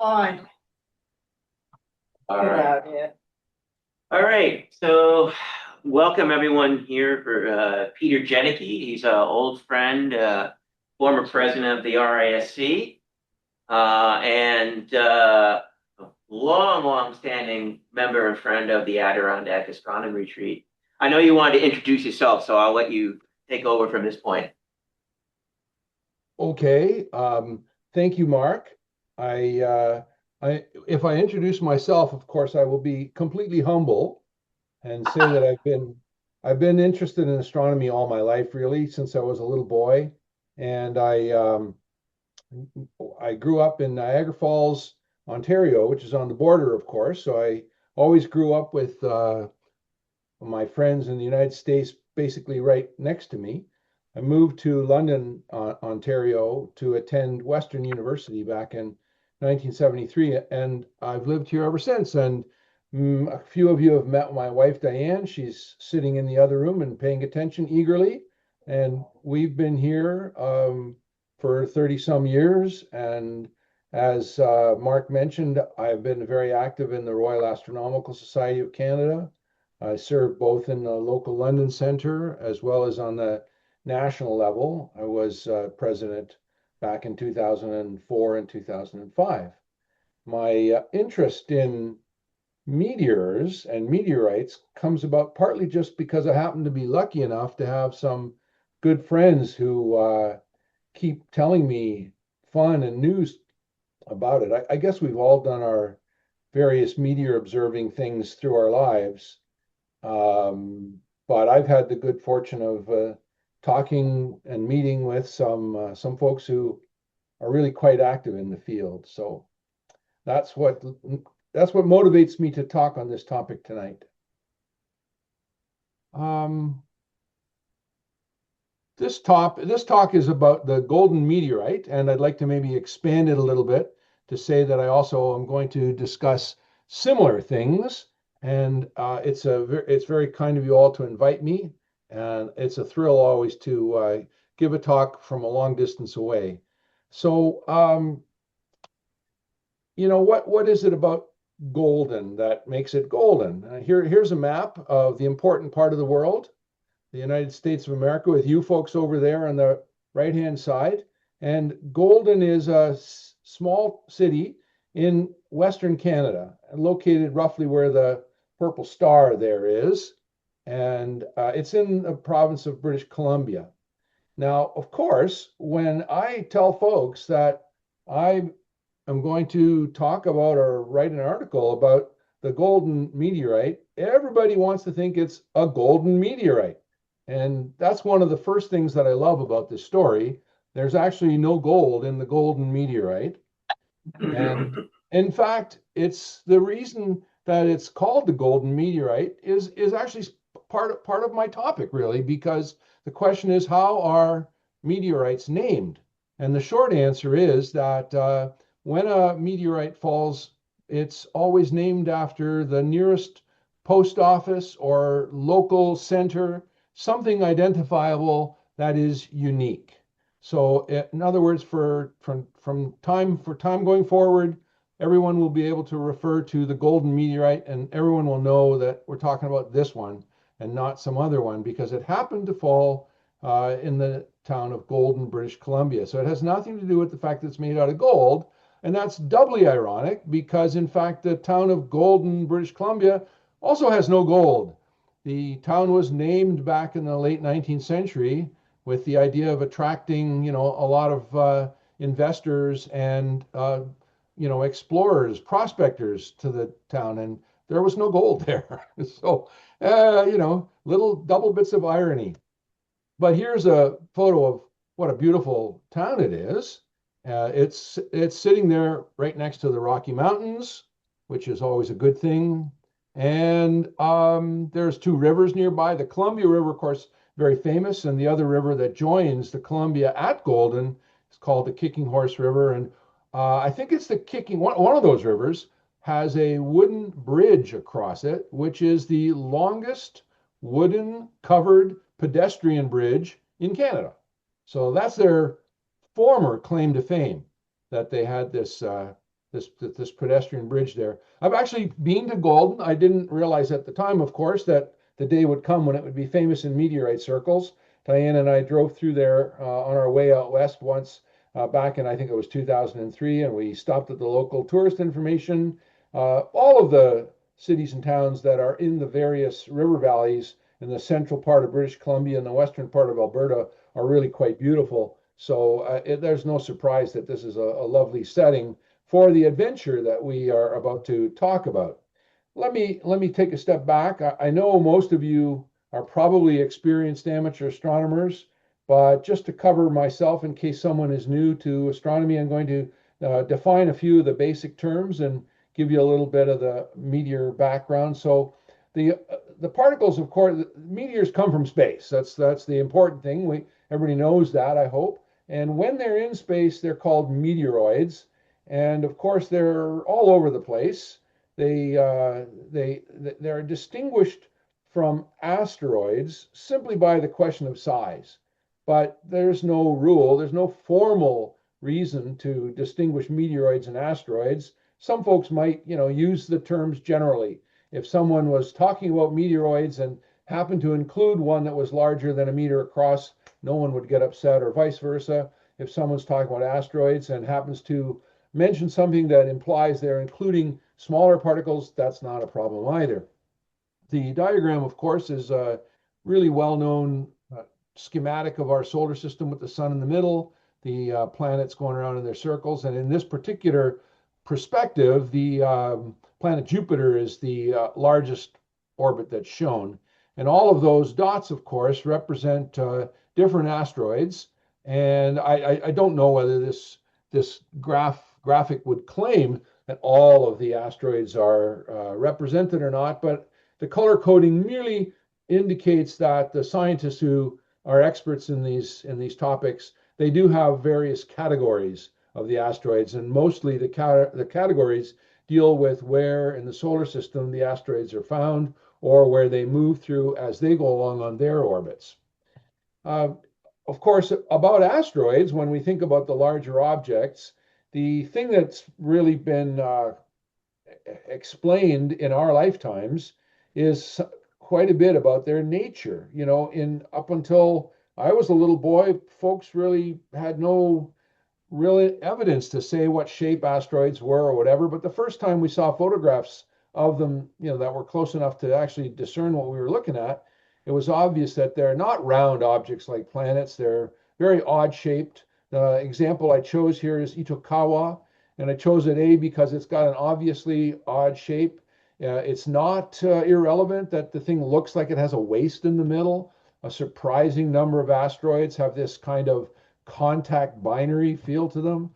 Fine. All Get right. out here. All right. So, welcome everyone here for Peter Jedicke. He's an old friend, former president of the RISC, and a long standing member and friend of the Adirondack Astronomy Retreat. I know you wanted to introduce yourself, so I'll let you take over from this point. Okay. Thank you, Mark. I, uh, if I introduce myself, of course, I will be completely humble and say that I've been interested in astronomy all my life, really, since I was a little boy, and I grew up in Niagara Falls, Ontario, which is on the border, of course. So I always grew up with my friends in the United States basically right next to me. I moved to London, Ontario to attend Western University back in 1973, and I've lived here ever since. And a few of you have met my wife, Diane. She's sitting in the other room and paying attention eagerly. And we've been here for 30 some years. And as Mark mentioned, I've been very active in the Royal Astronomical Society of Canada. I served both in the local London Centre as well as on the national level. I was president back in 2004 and 2005. My interest in meteors and meteorites comes about partly just because I happen to be lucky enough to have some good friends who keep telling me fun and news about it. I guess we've all done our various meteor observing things through our lives. But I've had the good fortune of talking and meeting with some folks who are really quite active in the field. So that's what that's what motivates me to talk on this topic tonight. Um, this talk is about the golden meteorite, and I'd like to maybe expand it a little bit to say that I also am going to discuss similar things. And it's very kind of you all to invite me, and it's a thrill always to give a talk from a long distance away. So, what is it about golden that makes it golden? Here's a map of the important part of the world, the United States of America, with you folks over there on the right-hand side. And Golden is a small city in Western Canada, located roughly where the purple star there is. And it's in the province of British Columbia. Now, of course, when I tell folks that I am going to talk about or write an article about the golden meteorite, everybody wants to think it's a golden meteorite. And that's one of the first things that I love about this story. There's actually no gold in the golden meteorite. And in fact, it's the reason that it's called the golden meteorite is actually part of my topic, really, because the question is, how are meteorites named? And the short answer is that when a meteorite falls, it's always named after the nearest post office or local center, something identifiable that is unique. So, in other words, from time going forward, everyone will be able to refer to the golden meteorite, and everyone will know that we're talking about this one and not some other one because it happened to fall in the town of Golden, British Columbia. So it has nothing to do with the fact that it's made out of gold, and that's doubly ironic because, in fact, the town of Golden, British Columbia, also has no gold. The town was named back in the late 19th century with the idea of attracting, a lot of investors and, explorers, prospectors to the town, and there was no gold there. So, little double bits of irony. But here's a photo of what a beautiful town it is. It's sitting there right next to the Rocky Mountains, which is always a good thing. And there's two rivers nearby. The Columbia River, of course, very famous, and the other river that joins the Columbia at Golden is called the Kicking Horse River. And I think it's the Kicking, one of those rivers has a wooden bridge across it, which is the longest wooden covered pedestrian bridge in Canada. So that's their former claim to fame, that they had this this pedestrian bridge there. I've actually been to Golden. I didn't realize at the time, of course, that the day would come when it would be famous in meteorite circles. Diane and I drove through there on our way out west once back in, I think it was 2003, and we stopped at the local tourist information. All of the cities and towns that are in the various river valleys in the central part of British Columbia and the western part of Alberta are really quite beautiful. So there's no surprise that this is a lovely setting for the adventure that we are about to talk about. Let me take a step back. I know most of you are probably experienced amateur astronomers, but just to cover myself in case someone is new to astronomy, I'm going to define a few of the basic terms and give you a little bit of the meteor background. So the particles, of course, meteors come from space. That's the important thing. Everybody knows that, I hope. And when they're in space, they're called meteoroids. And of course, they're all over the place. They're distinguished from asteroids simply by the question of size. But there's no rule, there's no formal reason to distinguish meteoroids and asteroids. Some folks might, use the terms generally. If someone was talking about meteoroids and happened to include one that was larger than a meter across, no one would get upset, or vice versa. If someone's talking about asteroids and happens to mention something that implies they're including smaller particles, that's not a problem either. The diagram, of course, is a really well-known schematic of our solar system with the sun in the middle, the planets going around in their circles. And in this particular perspective, the planet Jupiter is the largest orbit that's shown. And all of those dots, of course, represent different asteroids. And I don't know whether this graphic would claim that all of the asteroids are represented or not, but the color coding merely indicates that the scientists who are experts in these topics, they do have various categories of the asteroids, and mostly the categories deal with where in the solar system the asteroids are found or where they move through as they go along on their orbits. Of course, about asteroids, when we think about the larger objects, the thing that's really been explained in our lifetimes is quite a bit about their nature. Up until I was a little boy, folks really had no real evidence to say what shape asteroids were or whatever. But the first time we saw photographs of them, that were close enough to actually discern what we were looking at, it was obvious that they're not round objects like planets. They're very odd shaped. The example I chose here is Itokawa, and I chose it A because it's got an obviously odd shape. It's not irrelevant that the thing looks like it has a waist in the middle. A surprising number of asteroids have this kind of contact binary feel to them.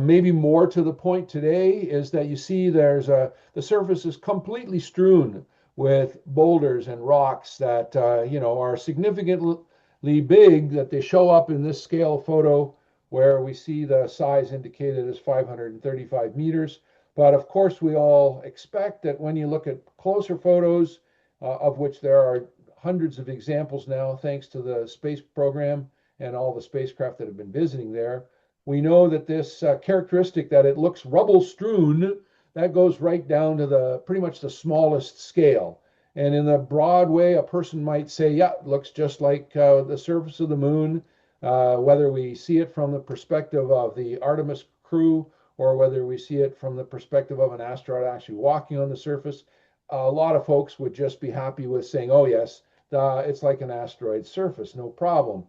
Maybe more to the point today is that you see the surface is completely strewn with boulders and rocks that are significantly big, that they show up in this scale photo where we see the size indicated as 535 meters. But of course, we all expect that when you look at closer photos, of which there are hundreds of examples now, thanks to the space program and all the spacecraft that have been visiting there, we know that this characteristic that it looks rubble strewn, that goes right down to pretty much the smallest scale. And in the broad way, a person might say, yeah, it looks just like the surface of the moon, whether we see it from the perspective of the Artemis crew or whether we see it from the perspective of an astronaut actually walking on the surface. A lot of folks would just be happy with saying, oh yes, it's like an asteroid surface, no problem.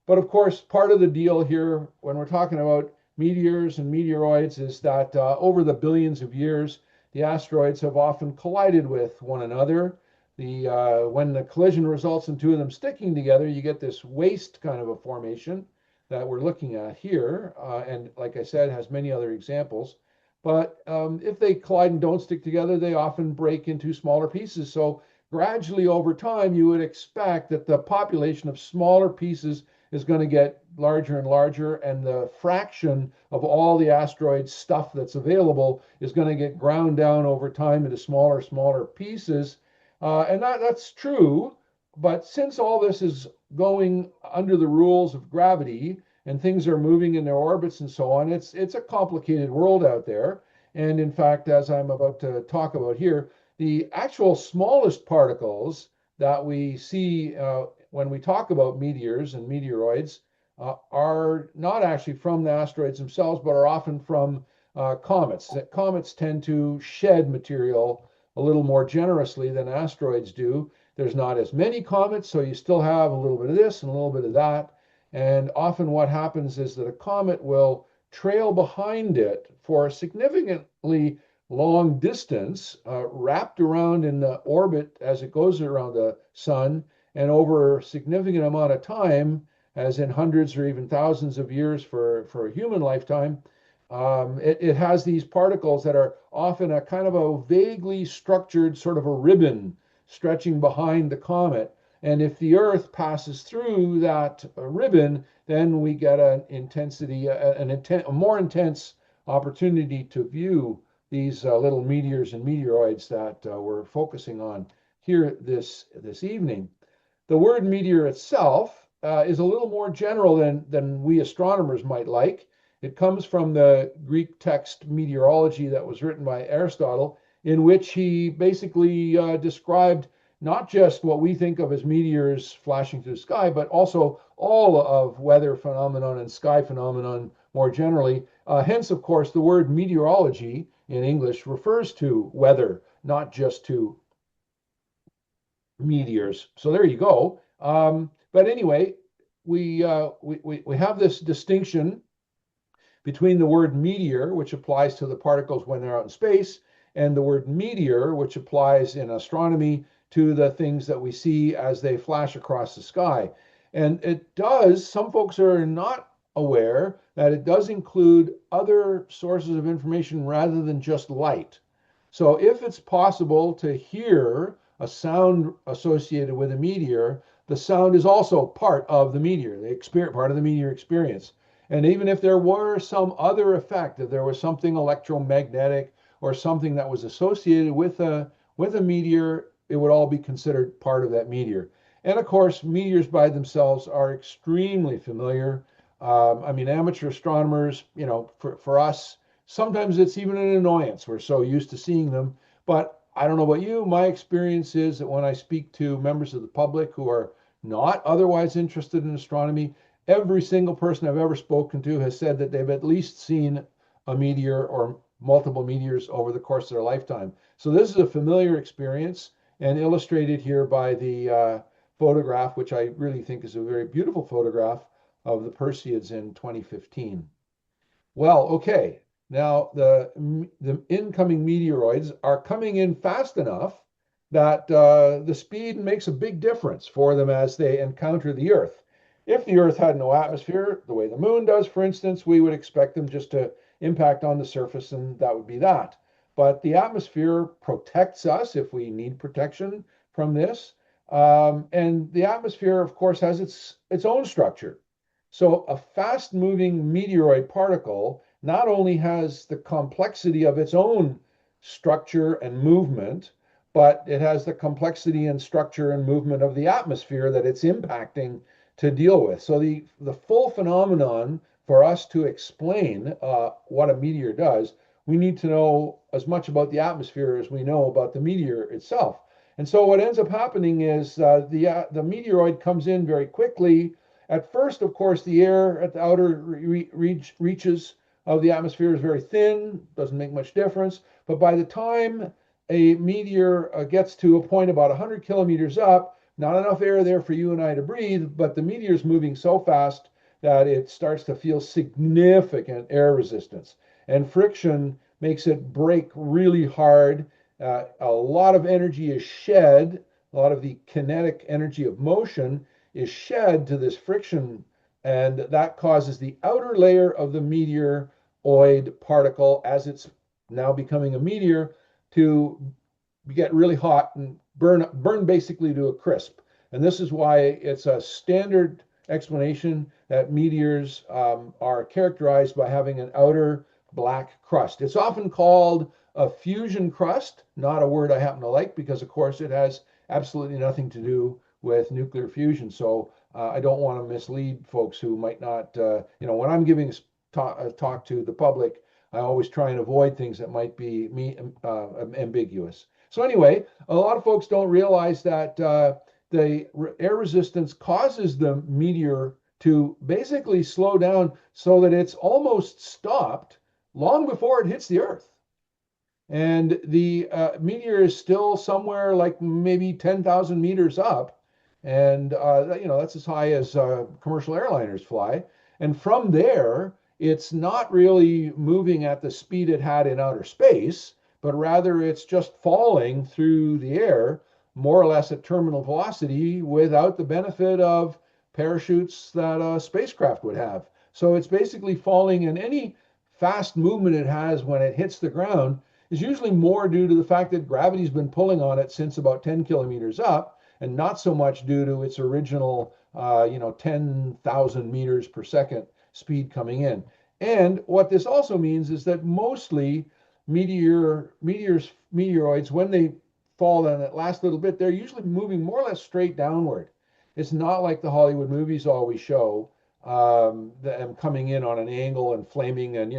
But of course, part of the deal here when we're talking about meteors and meteoroids is that over the billions of years, the asteroids have often collided with one another. When the collision results in two of them sticking together, you get this waist kind of a formation that we're looking at here. And like I said, has many other examples. But if they collide and don't stick together, they often break into smaller pieces. So gradually over time, you would expect that the population of smaller pieces is going to get larger and larger, and the fraction of all the asteroid stuff that's available is going to get ground down over time into smaller pieces. And that's true, but since all this is going under the rules of gravity and things are moving in their orbits and so on, it's a complicated world out there. And in fact, as I'm about to talk about here, the actual smallest particles that we see when we talk about meteors and meteoroids are not actually from the asteroids themselves, but are often from comets. Comets tend to shed material a little more generously than asteroids do. There's not as many comets, so you still have a little bit of this and a little bit of that. And often what happens is that a comet will trail behind it for a significantly long distance, wrapped around in the orbit as it goes around the sun, and over a significant amount of time, as in hundreds or even thousands of years for a human lifetime, it has these particles that are often a kind of a vaguely structured sort of a ribbon stretching behind the comet. And if the Earth passes through that ribbon, then we get an intensity, a more intense opportunity to view these little meteors and meteoroids that we're focusing on here this evening. The word meteor itself is a little more general than we astronomers might like. It comes from the Greek text meteorology that was written by Aristotle, in which he basically described not just what we think of as meteors flashing through the sky, but also all of weather phenomenon and sky phenomenon more generally. Hence, of course, the word meteorology in English refers to weather, not just to meteors. So there you go. But anyway, we have this distinction between the word meteor, which applies to the particles when they're out in space, and the word meteor, which applies in astronomy to the things that we see as they flash across the sky. And it does, some folks are not aware that it does include other sources of information rather than just light. So if it's possible to hear a sound associated with a meteor, the sound is also part of the meteor, the experience, part of the meteor experience. And even if there were some other effect, if there was something electromagnetic or something that was associated with a meteor, it would all be considered part of that meteor. And of course, meteors by themselves are extremely familiar. I mean, amateur astronomers, for us, sometimes it's even an annoyance. We're so used to seeing them. But I don't know about you, my experience is that when I speak to members of the public who are not otherwise interested in astronomy, every single person I've ever spoken to has said that they've at least seen a meteor or multiple meteors over the course of their lifetime. So this is a familiar experience and illustrated here by the photograph, which I really think is a very beautiful photograph of the Perseids in 2015. Well, okay. Now the incoming meteoroids are coming in fast enough that the speed makes a big difference for them as they encounter the Earth. If the Earth had no atmosphere, the way the moon does, for instance, we would expect them just to impact on the surface and that would be that. But the atmosphere protects us if we need protection from this. And the atmosphere, of course, has its own structure. So a fast moving meteoroid particle not only has the complexity of its own structure and movement, but it has the complexity and structure and movement of the atmosphere that it's impacting to deal with. So the full phenomenon for us to explain what a meteor does, we need to know as much about the atmosphere as we know about the meteor itself. And so what ends up happening is the meteoroid comes in very quickly. At first, of course, the air at the outer reaches of the atmosphere is very thin, doesn't make much difference. But by the time a meteor gets to a point about 100 kilometers up, not enough air there for you and I to breathe, but the meteor is moving so fast that it starts to feel significant air resistance. And friction makes it break really hard. A lot of energy is shed, a lot of the kinetic energy of motion is shed to this friction, and that causes the outer layer of the meteoroid particle, as it's now becoming a meteor, to get really hot and burn basically to a crisp. And this is why it's a standard explanation that meteors are characterized by having an outer black crust. It's often called a fusion crust, not a word I happen to like because, of course, it has absolutely nothing to do with nuclear fusion. So I don't want to mislead folks who might not, when I'm giving a talk to the public, I always try and avoid things that might be ambiguous. So anyway, a lot of folks don't realize that the air resistance causes the meteor to basically slow down so that it's almost stopped long before it hits the Earth. And the meteor is still somewhere like maybe 10,000 meters up. And, that's as high as commercial airliners fly. And from there, it's not really moving at the speed it had in outer space, but rather it's just falling through the air, more or less at terminal velocity without the benefit of parachutes that a spacecraft would have. So it's basically falling, and any fast movement it has when it hits the ground is usually more due to the fact that gravity's been pulling on it since about 10 kilometers up, and not so much due to its original, 10,000 meters per second speed coming in. And what this also means is that mostly meteoroids, when they fall in that last little bit, they're usually moving more or less straight downward. It's not like the Hollywood movies always show them coming in on an angle and flaming and,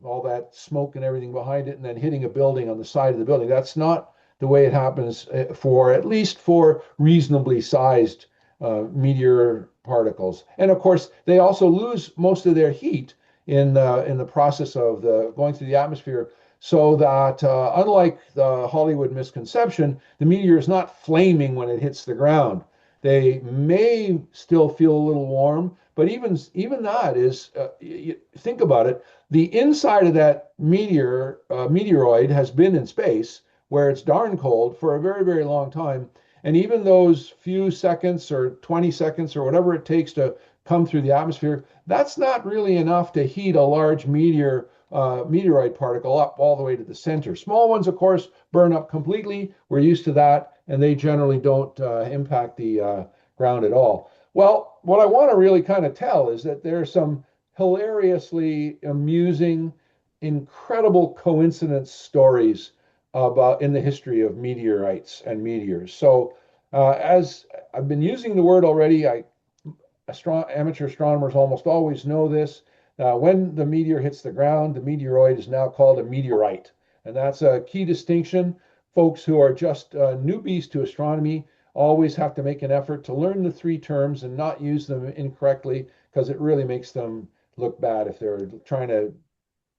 all that smoke and everything behind it and then hitting a building on the side of the building. That's not the way it happens at least for reasonably sized meteor particles. And of course, they also lose most of their heat in the process of going through the atmosphere, so that unlike the Hollywood misconception, the meteor is not flaming when it hits the ground. They may still feel a little warm, but even that is, think about it, the inside of that meteoroid has been in space where it's darn cold for a very, very long time. And even those few seconds or 20 seconds or whatever it takes to come through the atmosphere, that's not really enough to heat a large meteoroid particle up all the way to the center. Small ones, of course, burn up completely. We're used to that, and they generally don't impact the ground at all. Well, what I want to really kind of tell is that there are some hilariously amusing, incredible coincidence stories about in the history of meteorites and meteors. So, as I've been using the word already, amateur astronomers almost always know this. When the meteor hits the ground, the meteoroid is now called a meteorite. And that's a key distinction. Folks who are just newbies to astronomy always have to make an effort to learn the three terms and not use them incorrectly, because it really makes them look bad if they're trying to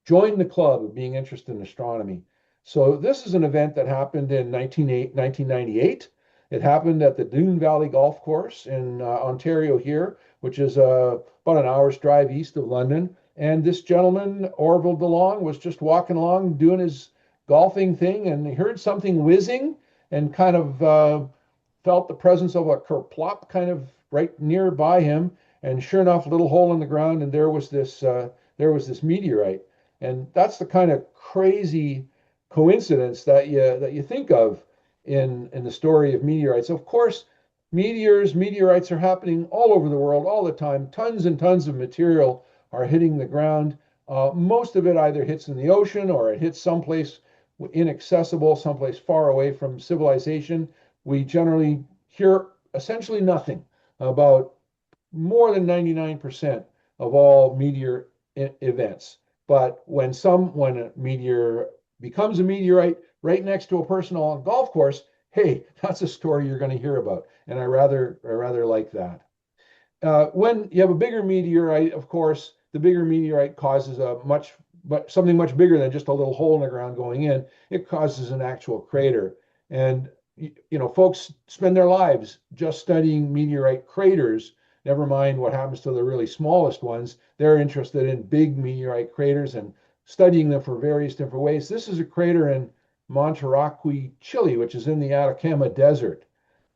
join the club of being interested in astronomy. So this is an event that happened in 1998. It happened at the Doon Valley Golf Course in Ontario here, which is about an hour's drive east of London. And this gentleman, Orville DeLong, was just walking along doing his golfing thing, and he heard something whizzing and kind of felt the presence of a kerplop kind of right nearby him. And sure enough, a little hole in the ground, and there was this meteorite. And that's the kind of crazy coincidence that you think of in the story of meteorites. Of course, meteorites are happening all over the world all the time. Tons and tons of material are hitting the ground. Most of it either hits in the ocean or it hits someplace inaccessible, someplace far away from civilization. We generally hear essentially nothing about more than 99% of all meteor events. But when a meteor becomes a meteorite right next to a person on a golf course, hey, that's a story you're going to hear about. And I rather like that. When you have a bigger meteorite, of course, the bigger meteorite causes something much bigger than just a little hole in the ground going in. It causes an actual crater. And folks spend their lives just studying meteorite craters. Never mind what happens to the really smallest ones. They're interested in big meteorite craters and studying them for various different ways. This is a crater in Monterrey, Chile, which is in the Atacama Desert.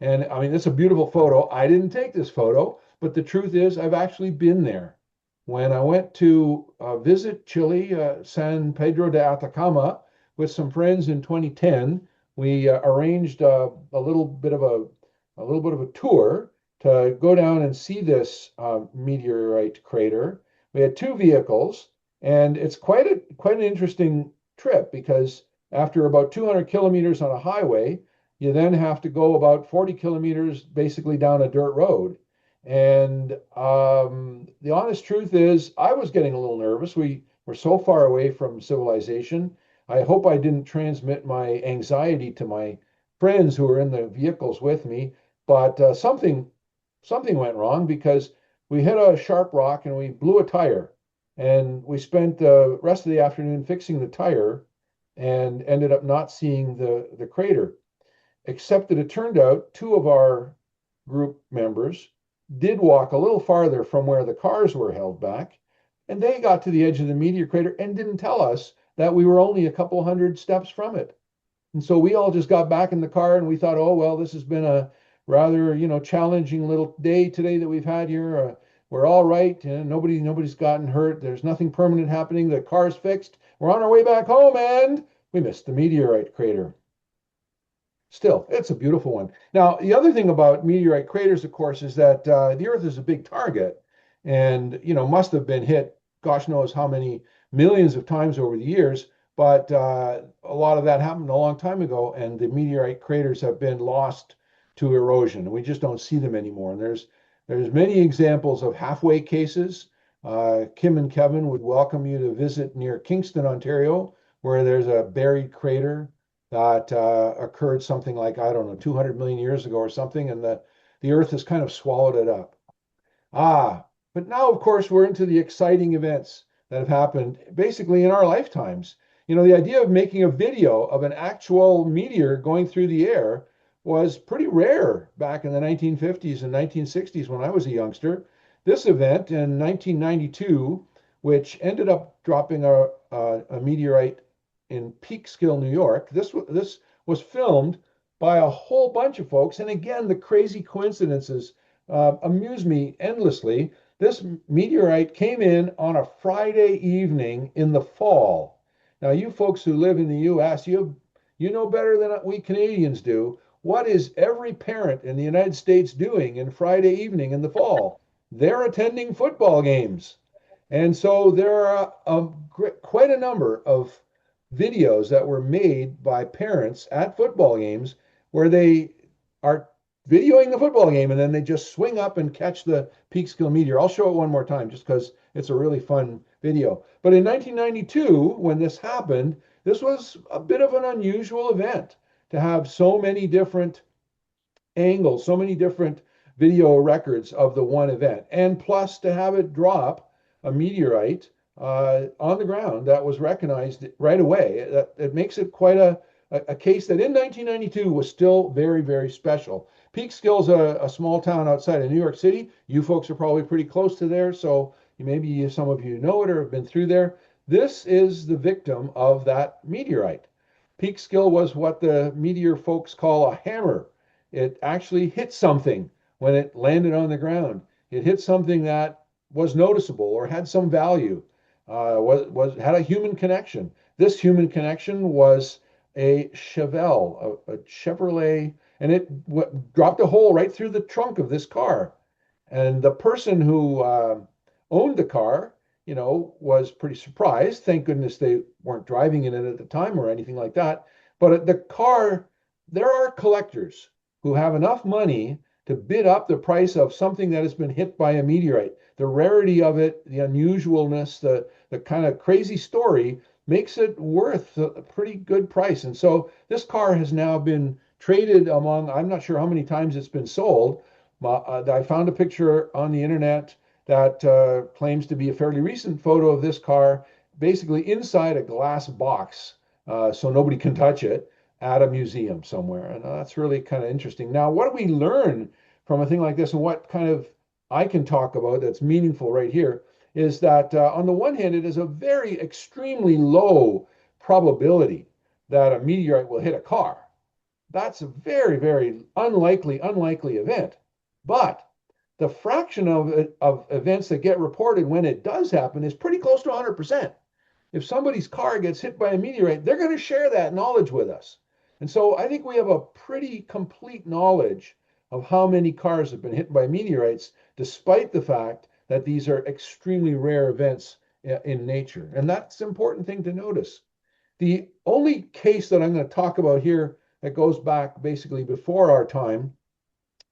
And I mean, it's a beautiful photo. I didn't take this photo, but the truth is I've actually been there. When I went to visit Chile, San Pedro de Atacama, with some friends in 2010, we arranged a little bit of a tour to go down and see this meteorite crater. We had two vehicles, and it's quite an interesting trip, because after about 200 kilometers on a highway, you then have to go about 40 kilometers basically down a dirt road. And the honest truth is, I was getting a little nervous. We We're so far away from civilization. I hope I didn't transmit my anxiety to my friends who were in the vehicles with me, but something went wrong because we hit a sharp rock and we blew a tire. And we spent the rest of the afternoon fixing the tire and ended up not seeing the crater, except that it turned out two of our group members did walk a little farther from where the cars were held back, and they got to the edge of the meteor crater and didn't tell us that we were only a couple hundred steps from it. And so we all just got back in the car and we thought, oh, well, this has been a rather, challenging little day today that we've had here. We're all right. And nobody's gotten hurt. There's nothing permanent happening. The car's fixed. We're on our way back home and we missed the meteorite crater. Still, it's a beautiful one. Now, the other thing about meteorite craters, of course, is that the Earth is a big target and, must have been hit, gosh knows how many millions of times over the years. But a lot of that happened a long time ago, and the meteorite craters have been lost to erosion, and we just don't see them anymore. And there's many examples of halfway cases. Kim and Kevin would welcome you to visit near Kingston, Ontario, where there's a buried crater that occurred something like, I don't know, 200 million years ago or something, and the Earth has kind of swallowed it up. But now, of course, we're into the exciting events that have happened basically in our lifetimes. The idea of making a video of an actual meteor going through the air was pretty rare back in the 1950s and 1960s when I was a youngster. This event in 1992, which ended up dropping a meteorite in Peekskill, New York, this was filmed by a whole bunch of folks. And again, the crazy coincidences amuse me endlessly. This meteorite came in on a Friday evening in the fall. Now, you folks who live in the US, you know better than we Canadians do. What is every parent in the United States doing in Friday evening in the fall? They're attending football games. And so there are quite a number of videos that were made by parents at football games where they are videoing the football game and then they just swing up and catch the Peekskill meteor. I'll show it one more time just because it's a really fun video. But in 1992, when this happened, this was a bit of an unusual event to have so many different angles, so many different video records of the one event, and plus to have it drop a meteorite on the ground that was recognized right away. It makes it quite a case that in 1992 was still very, very special. Peekskill's a small town outside of New York City. You folks are probably pretty close to there, so maybe some of you know it or have been through there. This is the victim of that meteorite. Peekskill was what the meteor folks call a hammer. It actually hit something when it landed on the ground. It hit something that was noticeable or had some value, had a human connection. This human connection was a Chevelle, a Chevrolet, and it dropped a hole right through the trunk of this car. And the person who owned the car, was pretty surprised. Thank goodness they weren't driving in it at the time or anything like that. But the car, there are collectors who have enough money to bid up the price of something that has been hit by a meteorite. The rarity of it, the unusualness, the kind of crazy story makes it worth a pretty good price. And so this car has now been traded among, I'm not sure how many times it's been sold. I found a picture on the internet that claims to be a fairly recent photo of this car, basically inside a glass box, so nobody can touch it, at a museum somewhere. And that's really kind of interesting. Now, what do we learn from a thing like this, and what kind of I can talk about that's meaningful right here, is that on the one hand, it is a very extremely low probability that a meteorite will hit a car. That's a very, very unlikely event. But the fraction of events that get reported when it does happen is pretty close to 100%. If somebody's car gets hit by a meteorite, they're going to share that knowledge with us. And so I think we have a pretty complete knowledge of how many cars have been hit by meteorites, despite the fact that these are extremely rare events in nature. And that's an important thing to notice. The only case that I'm going to talk about here that goes back basically before our time,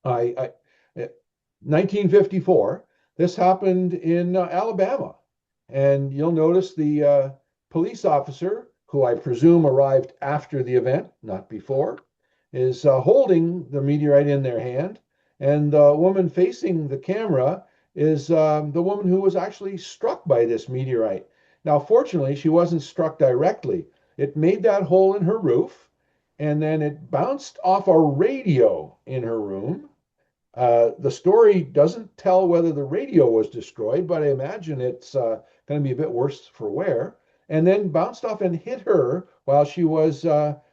1954, this happened in Alabama. And you'll notice the police officer, who I presume arrived after the event, not before, is holding the meteorite in their hand. And the woman facing the camera is the woman who was actually struck by this meteorite. Now, fortunately, she wasn't struck directly. It made that hole in her roof, and then it bounced off a radio in her room. The story doesn't tell whether the radio was destroyed, but I imagine it's going to be a bit worse for wear. And then bounced off and hit her while she was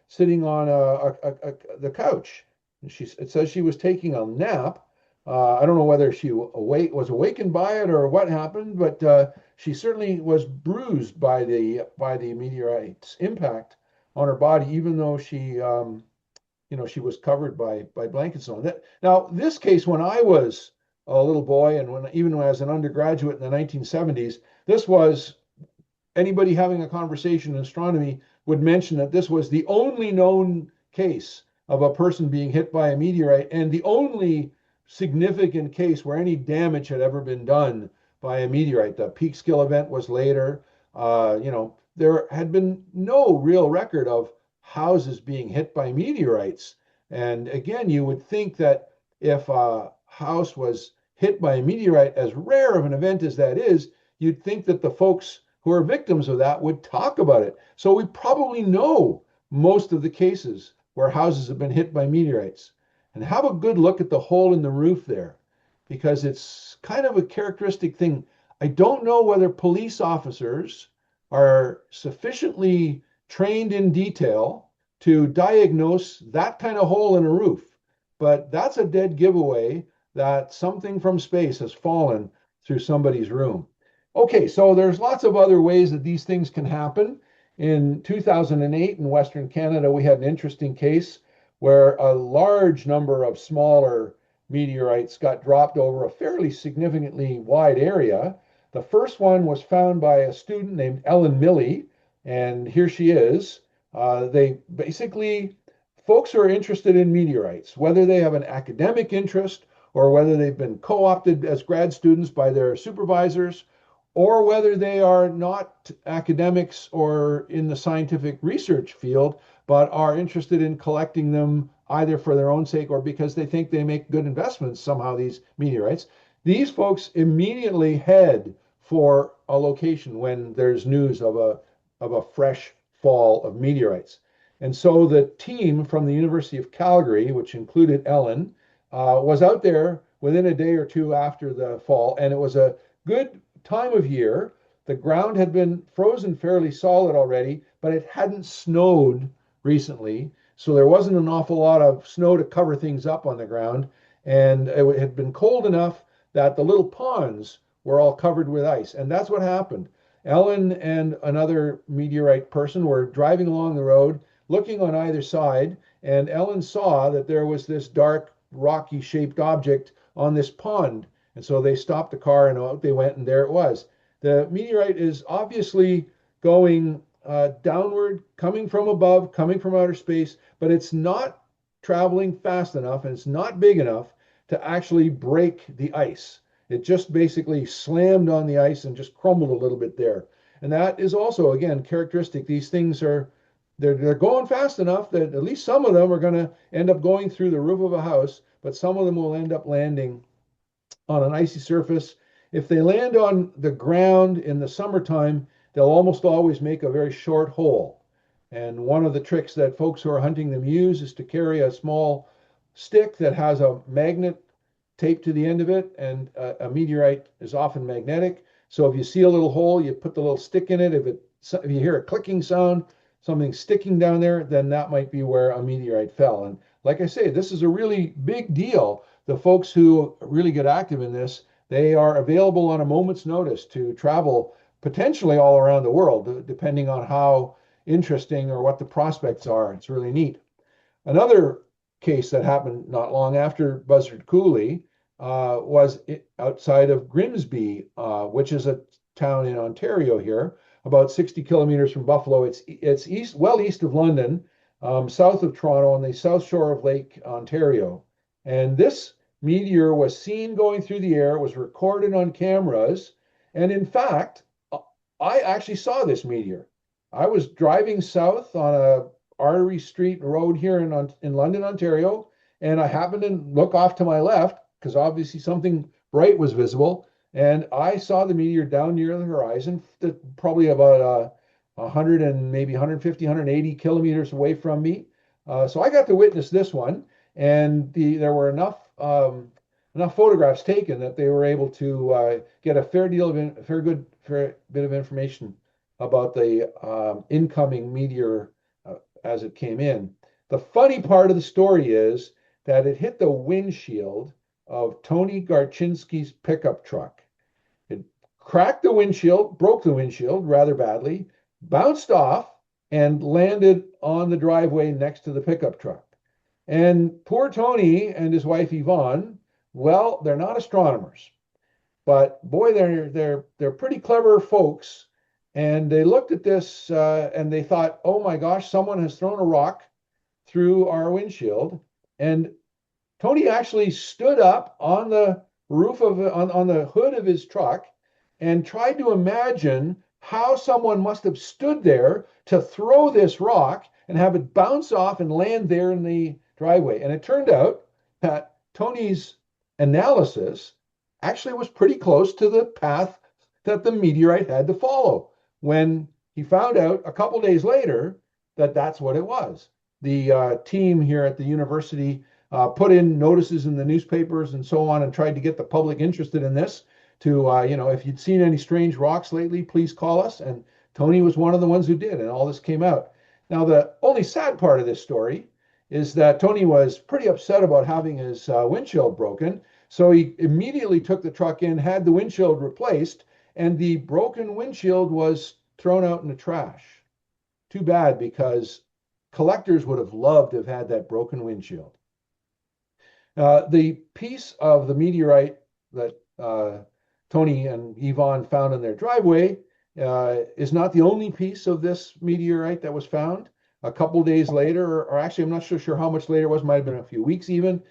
sitting on the couch. It says she was taking a nap. I don't know whether she was awakened by it or what happened, but she certainly was bruised by the meteorite's impact on her body, even though she was covered by blankets on that. Now, this case, when I was a little boy, and even when I was an undergraduate in the 1970s, this was anybody having a conversation in astronomy would mention that this was the only known case of a person being hit by a meteorite and the only significant case where any damage had ever been done by a meteorite. The Peekskill event was later. There had been no real record of houses being hit by meteorites. And again, you would think that if a house was hit by a meteorite, as rare of an event as that is, you'd think that the folks who are victims of that would talk about it. So we probably know most of the cases where houses have been hit by meteorites. And have a good look at the hole in the roof there, because it's kind of a characteristic thing. I don't know whether police officers are sufficiently trained in detail to diagnose that kind of hole in a roof, but that's a dead giveaway that something from space has fallen through somebody's room. Okay, so there's lots of other ways that these things can happen. In 2008 in Western Canada, we had an interesting case where a large number of smaller meteorites got dropped over a fairly significantly wide area. The first one was found by a student named Ellen Milley, and here she is. They basically, folks who are interested in meteorites, whether they have an academic interest or whether they've been co-opted as grad students by their supervisors, or whether they are not academics or in the scientific research field, but are interested in collecting them either for their own sake or because they think they make good investments somehow, these meteorites. These folks immediately head for a location when there's news of a fresh fall of meteorites. And so the team from the University of Calgary, which included Ellen, was out there within a day or two after the fall, and it was a good time of year. The ground had been frozen fairly solid already, but it hadn't snowed recently. So there wasn't an awful lot of snow to cover things up on the ground. And it had been cold enough that the little ponds were all covered with ice. And that's what happened. Ellen and another meteorite person were driving along the road, looking on either side. And Ellen saw that there was this dark, rocky shaped object on this pond. And so they stopped the car and out they went, and there it was. The meteorite is obviously going downward, coming from above, coming from outer space, but it's not traveling fast enough and it's not big enough to actually break the ice. It just basically slammed on the ice and just crumbled a little bit there. And that is also, again, characteristic. These things they're going fast enough that at least some of them are going to end up going through the roof of a house, but some of them will end up landing on an icy surface. If they land on the ground in the summertime, they'll almost always make a very short hole. And one of the tricks that folks who are hunting them use is to carry a small stick that has a magnet taped to the end of it, and a meteorite is often magnetic. So if you see a little hole, you put the little stick in it. If you hear a clicking sound, something sticking down there, then that might be where a meteorite fell. And like I say, this is a really big deal. The folks who really get active in this, they are available on a moment's notice to travel potentially all around the world, depending on how interesting or what the prospects are. It's really neat. Another case that happened not long after Buzzard Coulee was outside of Grimsby, which is a town in Ontario here, about 60 kilometers from Buffalo. It's east, well east of London, south of Toronto, on the south shore of Lake Ontario. And this meteor was seen going through the air, was recorded on cameras, and in fact, I actually saw this meteor. I was driving south on a artery street road here in London, Ontario, and I happened to look off to my left because obviously something bright was visible, and I saw the meteor down near the horizon, probably about 100 and maybe 150, 180 kilometers away from me. So I got to witness this one, and there were enough photographs taken that they were able to get a fair bit of information about the incoming meteor as it came in. The funny part of the story is that it hit the windshield of Tony Garchinski's pickup truck. It cracked the windshield, broke the windshield rather badly, bounced off, and landed on the driveway next to the pickup truck. And poor Tony and his wife Yvonne, well, they're not astronomers, but boy, they're pretty clever folks. And they looked at this and they thought, "Oh my gosh, someone has thrown a rock through our windshield." And Tony actually stood up on the on the hood of his truck and tried to imagine how someone must have stood there to throw this rock and have it bounce off and land there in the driveway. And it turned out that Tony's analysis actually was pretty close to the path that the meteorite had to follow when he found out a couple days later that that's what it was. The team here at the university put in notices in the newspapers and so on and tried to get the public interested in this to, if you'd seen any strange rocks lately, please call us. And Tony was one of the ones who did, and all this came out. Now, the only sad part of this story is that Tony was pretty upset about having his windshield broken. So he immediately took the truck in, had the windshield replaced, and the broken windshield was thrown out in the trash. Too bad, because collectors would have loved to have had that broken windshield. The piece of the meteorite that Tony and Yvonne found in their driveway is not the only piece of this meteorite that was found. A couple days later, or actually, I'm not so sure how much later it was, might have been a few weeks even,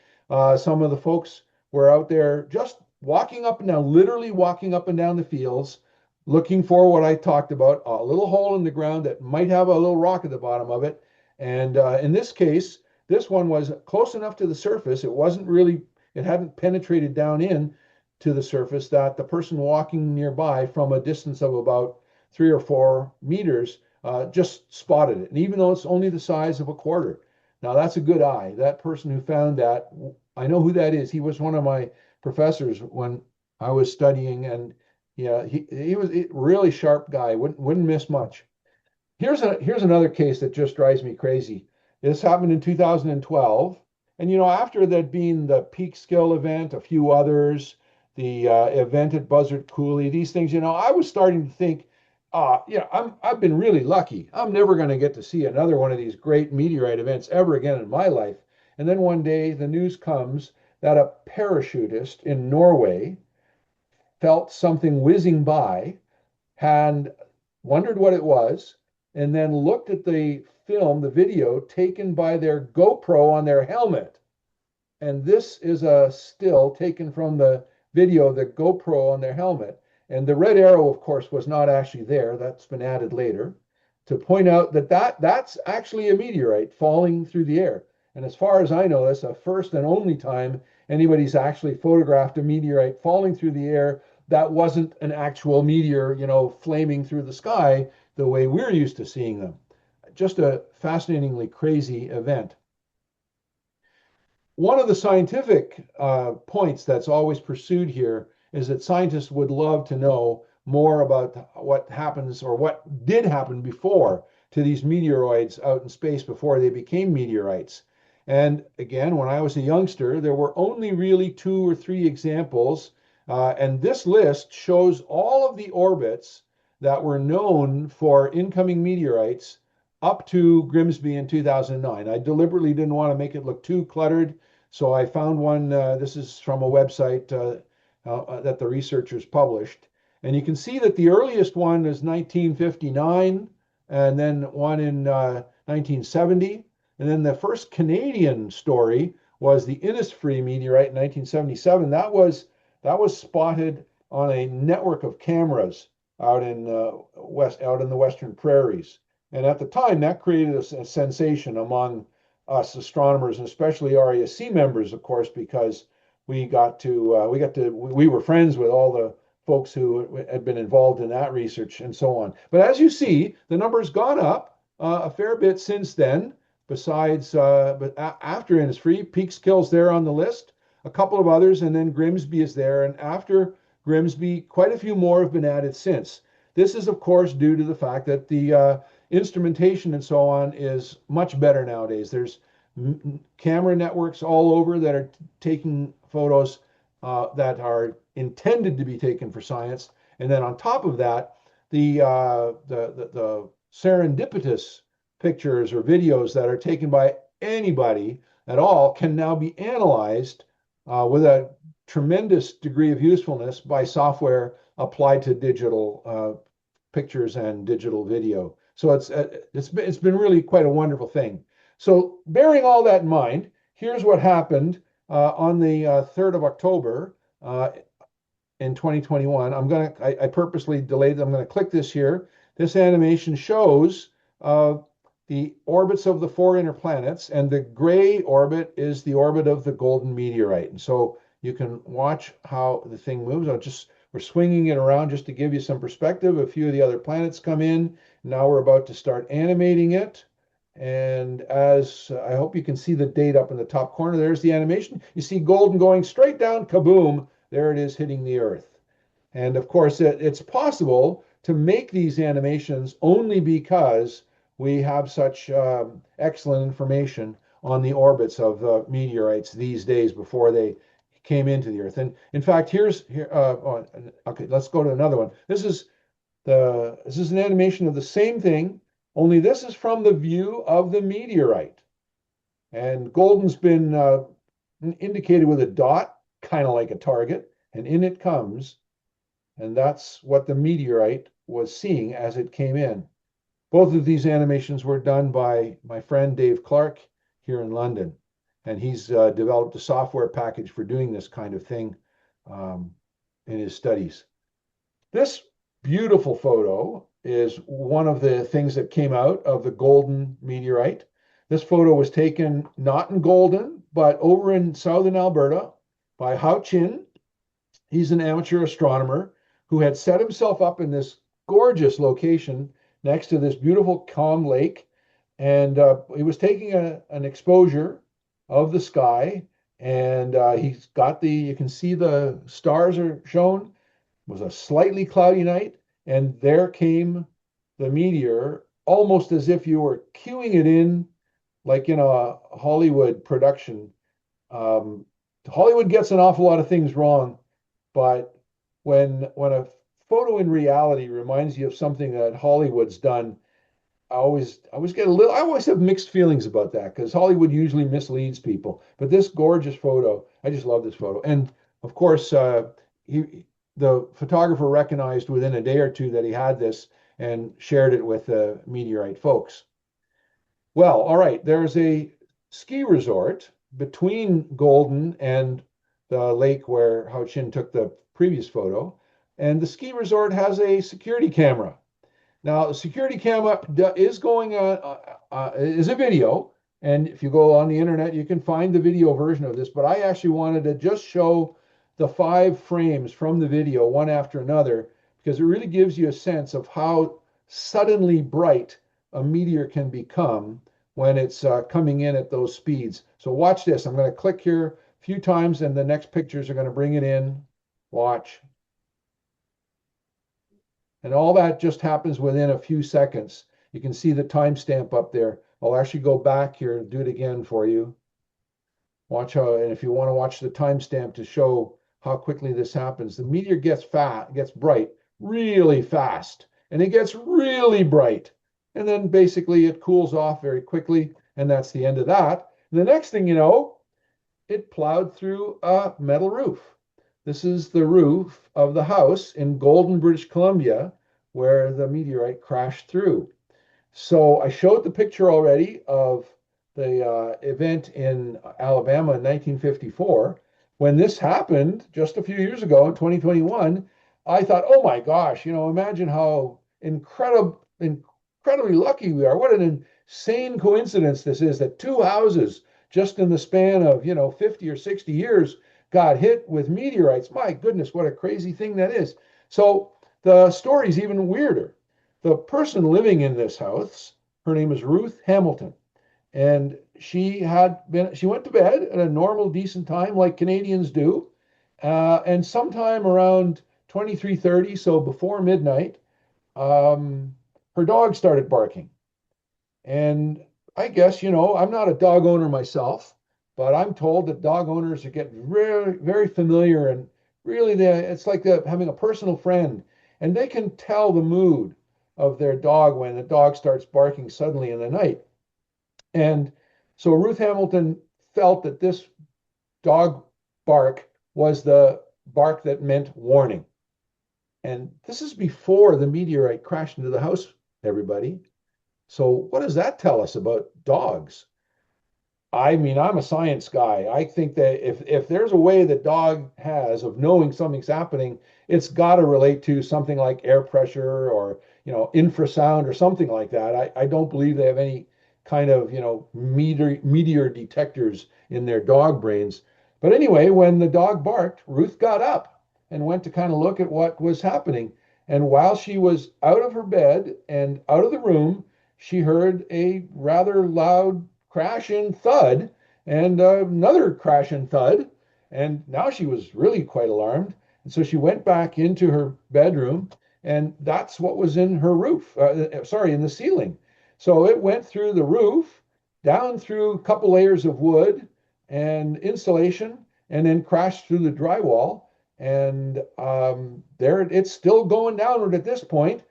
some of the folks were out there just walking up and down, literally walking up and down the fields, looking for what I talked about, a little hole in the ground that might have a little rock at the bottom of it. And in this case, this one was close enough to the surface. It hadn't penetrated down in to the surface that the person walking nearby from a distance of about 3 or 4 meters just spotted it. And even though it's only the size of a quarter, now that's a good eye. That person who found that, I know who that is. He was one of my professors when I was studying, and yeah, he was a really sharp guy. Wouldn't miss much. Here's another case that just drives me crazy. This happened in 2012, and after there'd been the Peak Skill event, a few others, the event at Buzzard Coulee, these things, I was starting to think, I've been really lucky. I'm never going to get to see another one of these great meteorite events ever again in my life. And then one day the news comes that a parachutist in Norway felt something whizzing by and wondered what it was, and then looked at the video taken by their GoPro on their helmet. And this is a still taken from the video, the GoPro on their helmet. And the red arrow, of course, was not actually there. That's been added later to point out that's actually a meteorite falling through the air. And as far as I know, that's the first and only time anybody's actually photographed a meteorite falling through the air that wasn't an actual meteor, flaming through the sky the way we're used to seeing them. Just a fascinatingly crazy event. One of the scientific points that's always pursued here is that scientists would love to know more about what happens or what did happen before to these meteoroids out in space before they became meteorites. And again, when I was a youngster, there were only really 2 or 3 examples. And this list shows all of the orbits that were known for incoming meteorites up to Grimsby in 2009. I deliberately didn't want to make it look too cluttered, so I found one. This is from a website that the researchers published. And you can see that the earliest one is 1959, and then one in 1970. And then the first Canadian story was the Innisfree meteorite in 1977. That was spotted on a network of cameras out in the western prairies. And at the time, that created a sensation among us astronomers, and especially RASC members, of course, because we were friends with all the folks who had been involved in that research and so on. But as you see, the number's gone up a fair bit since then. Besides, but after Innisfree, Peekskill's there on the list, a couple of others, and then Grimsby is there. And after Grimsby, quite a few more have been added since. This is, of course, due to the fact that the instrumentation and so on is much better nowadays. There's camera networks all over that are taking photos that are intended to be taken for science, and then on top of that, the serendipitous pictures or videos that are taken by anybody at all can now be analyzed with a tremendous degree of usefulness by software applied to digital pictures and digital video. So it's been really quite a wonderful thing. So bearing all that in mind, here's what happened on the 3rd of October in 2021. I purposely delayed. I'm going to click this here. This animation shows the orbits of the 4 inner planets, and the gray orbit is the orbit of the Golden Meteorite. And so you can watch how the thing moves. We're swinging it around just to give you some perspective. A few of the other planets come in. Now we're about to start animating it. And as I hope you can see the date up in the top corner, there's the animation. You see Golden going straight down, kaboom, there it is hitting the Earth. And of course, it's possible to make these animations only because we have such excellent information on the orbits of the meteorites these days before they came into the Earth. And in fact, okay, let's go to another one. This is an animation of the same thing, only this is from the view of the meteorite. And Golden's been indicated with a dot, kind of like a target, and in it comes. And that's what the meteorite was seeing as it came in. Both of these animations were done by my friend Dave Clark here in London. And he's developed a software package for doing this kind of thing in his studies. This beautiful photo is one of the things that came out of the Golden Meteorite. This photo was taken not in Golden, but over in southern Alberta by Hao Chin. He's an amateur astronomer who had set himself up in this gorgeous location next to this beautiful calm lake. And he was taking an exposure of the sky. And you can see the stars are shown. It was a slightly cloudy night. And there came the meteor, almost as if you were cueing it in, like in a Hollywood production. Hollywood gets an awful lot of things wrong, but when a photo in reality reminds you of something that Hollywood's done, I always have mixed feelings about that because Hollywood usually misleads people. But this gorgeous photo, I just love this photo. And of course, the photographer recognized within a day or two that he had this and shared it with the meteorite folks. Well, all right, there's a ski resort between Golden and the lake where Hao Chin took the previous photo, and the ski resort has a security camera. Now, the security camera is a video, and if you go on the internet, you can find the video version of this, but I actually wanted to just show the 5 frames from the video, one after another, because it really gives you a sense of how suddenly bright a meteor can become when it's coming in at those speeds. So watch this. I'm going to click here a few times, and the next pictures are going to bring it in. Watch. And all that just happens within a few seconds. You can see the timestamp up there. I'll actually go back here and do it again for you. Watch how, and if you want to watch the timestamp to show how quickly this happens, the meteor gets bright really fast, and it gets really bright. And then basically it cools off very quickly, and that's the end of that. And the next thing you know, it plowed through a metal roof. This is the roof of the house in Golden, British Columbia, where the meteorite crashed through. So I showed the picture already of the event in Alabama in 1954. When this happened just a few years ago in 2021, I thought, oh my gosh, imagine how incredibly lucky we are. What an insane coincidence this is that two houses just in the span of, 50 or 60 years got hit with meteorites. My goodness, what a crazy thing that is. So the story's even weirder. The person living in this house, her name is Ruth Hamilton, and she went to bed at a normal, decent time, like Canadians do. And sometime around 23:30, so before midnight, um, her dog started barking. And I guess, I'm not a dog owner myself, but I'm told that dog owners are getting very, very familiar, and really it's like having a personal friend, and they can tell the mood of their dog when the dog starts barking suddenly in the night. And so Ruth Hamilton felt that this dog bark was the bark that meant warning. And this is before the meteorite crashed into the house, everybody. So, what does that tell us about dogs? I mean, I'm a science guy. I think that if there's a way that dog has of knowing something's happening, it's got to relate to something like air pressure or, infrasound or something like that. I don't believe they have any kind of, meteor detectors in their dog brains. But anyway, when the dog barked, Ruth got up and went to kind of look at what was happening. And while she was out of her bed and out of the room, she heard a rather loud crash and thud, and another crash and thud. And now she was really quite alarmed. And so she went back into her bedroom, and that's what was in her roof, sorry, in the ceiling. So it went through the roof, down through a couple layers of wood and insulation, and then crashed through the drywall. And there it's still going downward at this point.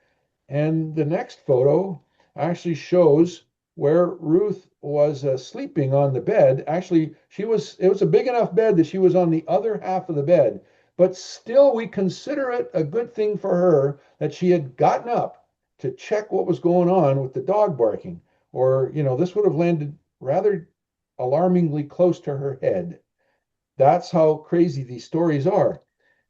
And the next photo actually shows where Ruth was sleeping on the bed. Actually, it was a big enough bed that she was on the other half of the bed, but still we consider it a good thing for her that she had gotten up to check what was going on with the dog barking, or, this would have landed rather alarmingly close to her head. That's how crazy these stories are.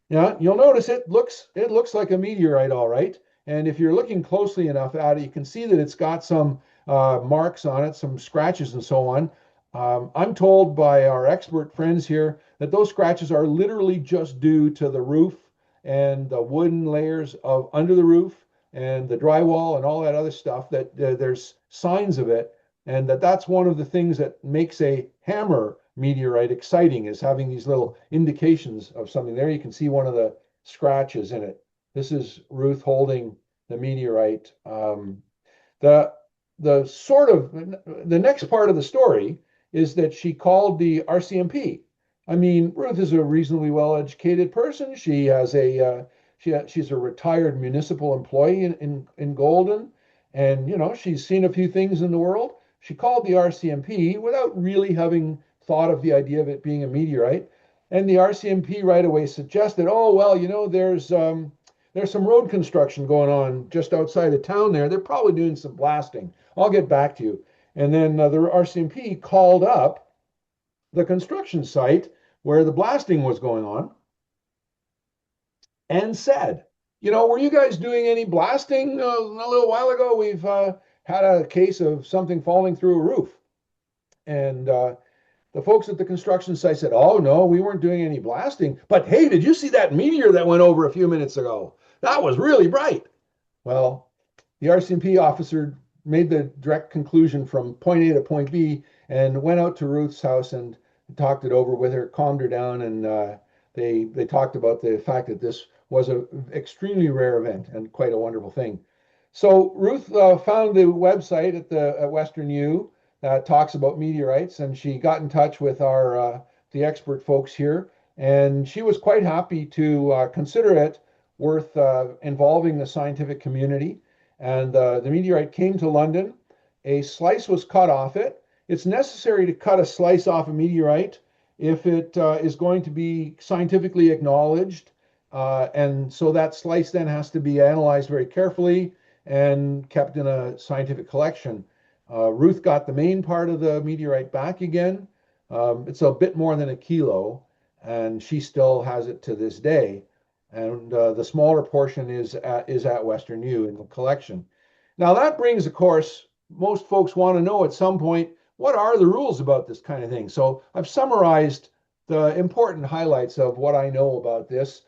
Yeah, you'll notice it looks like a meteorite, all right. And if you're looking closely enough at it, you can see that it's got some marks on it, some scratches and so on. I'm told by our expert friends here that those scratches are literally just due to the roof and the wooden layers of under the roof and the drywall and all that other stuff, that there's signs of it, and that's one of the things that makes a hammer meteorite exciting, is having these little indications of something. There you can see one of the scratches in it. This is Ruth holding the meteorite. The the sort of the next part of the story is that she called the RCMP. I mean, Ruth is a reasonably well-educated person. She has she's a retired municipal employee in Golden, and she's seen a few things in the world. She called the RCMP without really having thought of the idea of it being a meteorite, and the RCMP right away suggested, oh well, there's some road construction going on just outside of town there. They're probably doing some blasting. I'll get back to you. And then the RCMP called up the construction site where the blasting was going on and said, were you guys doing any blasting a little while ago? We've had a case of something falling through a roof. And the folks at the construction site said, oh, no, we weren't doing any blasting. But hey, did you see that meteor that went over a few minutes ago? That was really bright. Well, the RCMP officer made the direct conclusion from point A to point B and went out to Ruth's house and talked it over with her, calmed her down, and they talked about the fact that this was an extremely rare event and quite a wonderful thing. So Ruth found the website at Western U that talks about meteorites, and she got in touch with the expert folks here, and she was quite happy to consider it worth involving the scientific community. And the meteorite came to London. A slice was cut off it. It's necessary to cut a slice off a meteorite if it is going to be scientifically acknowledged. And so that slice then has to be analyzed very carefully and kept in a scientific collection. Ruth got the main part of the meteorite back again. It's a bit more than a kilo, and she still has it to this day. and the smaller portion is at Western U in the collection. Now that brings, of course, most folks want to know at some point, what are the rules about this kind of thing? So I've summarized the important highlights of what I know about this.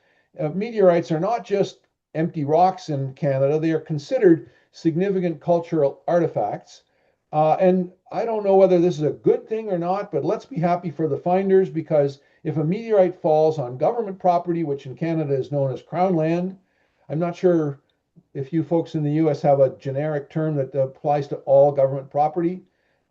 Meteorites are not just empty rocks in Canada, they are considered significant cultural artifacts. And I don't know whether this is a good thing or not, but let's be happy for the finders, because if a meteorite falls on government property, which in Canada is known as Crown land, I'm not sure if you folks in the US have a generic term that applies to all government property.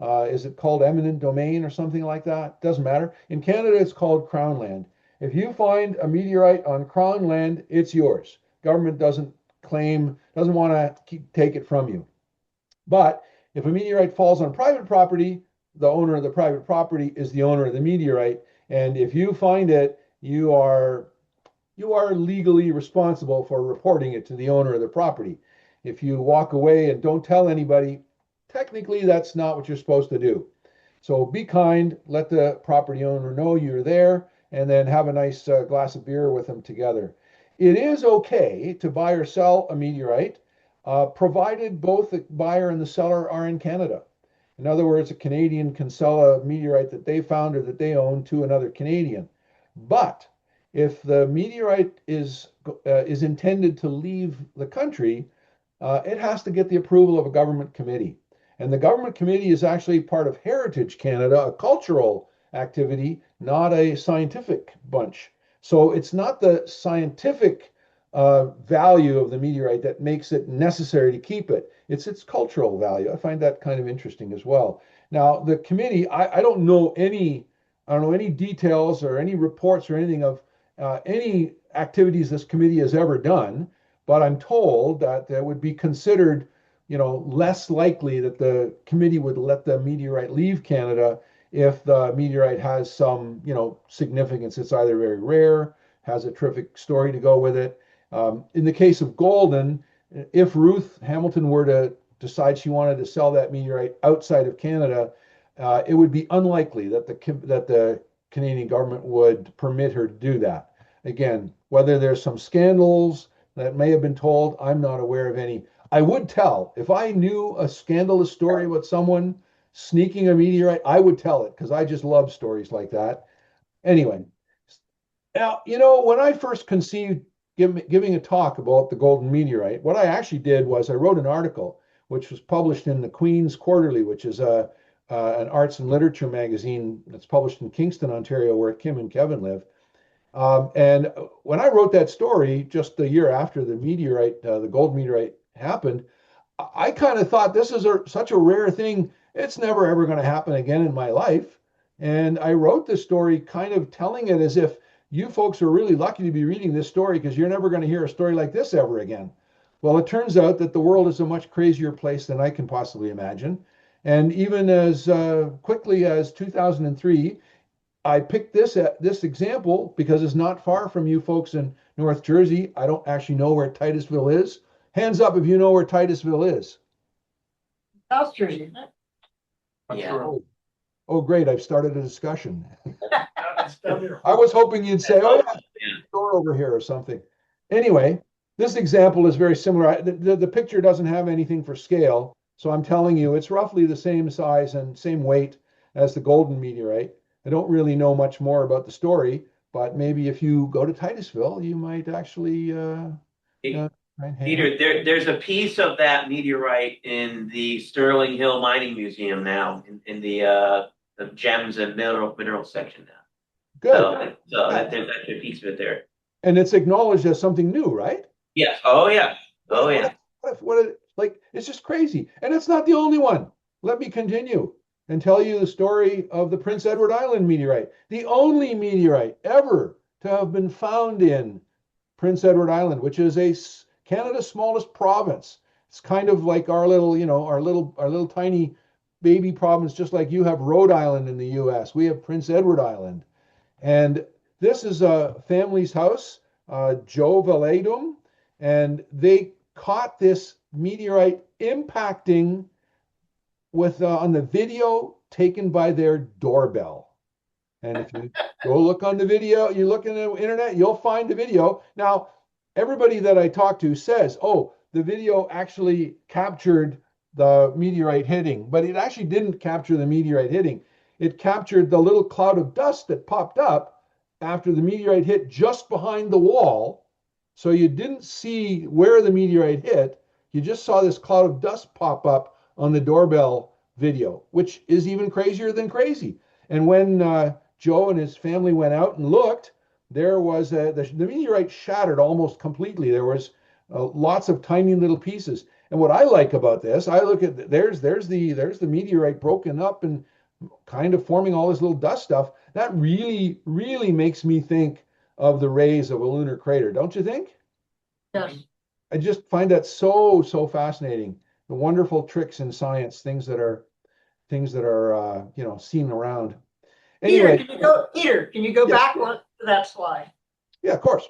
Is it called eminent domain or something like that? Doesn't matter. In Canada, it's called Crown land. If you find a meteorite on Crown land, it's yours. Government doesn't want to take it from you. But if a meteorite falls on private property, the owner of the private property is the owner of the meteorite. And if you find it, you are legally responsible for reporting it to the owner of the property. If you walk away and don't tell anybody, technically that's not what you're supposed to do. So be kind, let the property owner know you're there, and then have a nice glass of beer with them together. It is okay to buy or sell a meteorite, provided both the buyer and the seller are in Canada. In other words, a Canadian can sell a meteorite that they found or that they own to another Canadian. But if the meteorite is intended to leave the country, it has to get the approval of a government committee. And the government committee is actually part of Heritage Canada, a cultural activity, not a scientific bunch. So it's not the scientific value of the meteorite that makes it necessary to keep it. It's its cultural value. I find that kind of interesting as well. Now, the committee, I don't know any details or any reports or anything of any activities this committee has ever done, but I'm told that it would be considered, less likely that the committee would let the meteorite leave Canada if the meteorite has some, significance. It's either very rare, has a terrific story to go with it. In the case of Golden, if Ruth Hamilton were to decide she wanted to sell that meteorite outside of Canada, it would be unlikely that the Canadian government would permit her to do that. Again, whether there's some scandals that may have been told, I'm not aware of any. I would tell if I knew a scandalous story about someone sneaking a meteorite, I would tell it because I just love stories like that. Anyway, now, when I first conceived giving a talk about the golden meteorite, what I actually did was I wrote an article which was published in the Queen's Quarterly, which is an arts and literature magazine that's published in Kingston, Ontario, where Kim and Kevin live. And when I wrote that story, just the year after the meteorite, the gold meteorite happened, I kind of thought this is such a rare thing. It's never ever going to happen again in my life. And I wrote this story kind of telling it as if you folks are really lucky to be reading this story because you're never going to hear a story like this ever again. Well, it turns out that the world is a much crazier place than I can possibly imagine. And even as quickly as 2003, I picked this example because it's not far from you folks in North Jersey. I don't actually know where Titusville is. Hands up if you know where Titusville is. South Jersey, isn't it? Yeah. Oh, great. I've started a discussion. I was hoping you'd say, oh, yeah, store over here or something. Anyway, this example is very similar. The picture doesn't have anything for scale. So I'm telling you, it's roughly the same size and same weight as the golden meteorite. I don't really know much more about the story, but maybe if you go to Titusville, you might actually Peter, there's a piece of that meteorite in the Sterling Hill Mining Museum now, in the gems and mineral section now. Good. So there's actually a piece of it there. And it's acknowledged as something new, right? Yes. Oh yeah. Oh yeah. Like, it's just crazy. And it's not the only one. Let me continue and tell you the story of the Prince Edward Island meteorite, the only meteorite ever to have been found in Prince Edward Island, which is Canada's smallest province. It's kind of like our little, our little tiny baby province, just like you have Rhode Island in the US. We have Prince Edward Island. And this is a family's house, Joe Valedum, and they caught this meteorite impacting on the video taken by their doorbell. And if you go look on the video, you look in the internet, you'll find the video. Now, everybody that I talk to says, oh, the video actually captured the meteorite hitting, but it actually didn't capture the meteorite hitting. It captured the little cloud of dust that popped up after the meteorite hit just behind the wall. So you didn't see where the meteorite hit. You just saw this cloud of dust pop up on the doorbell video, which is even crazier than crazy. And when Joe and his family went out and looked, there was the meteorite shattered almost completely. There was lots of tiny little pieces. And what I like about this, I look at there's the meteorite broken up and kind of forming all this little dust stuff. That really makes me think of the rays of a lunar crater, don't you think? Yes. I just find that so fascinating. The wonderful tricks in science, things that are seen around. Anyway, Peter, can you go yes, back to that slide? yeah, of course.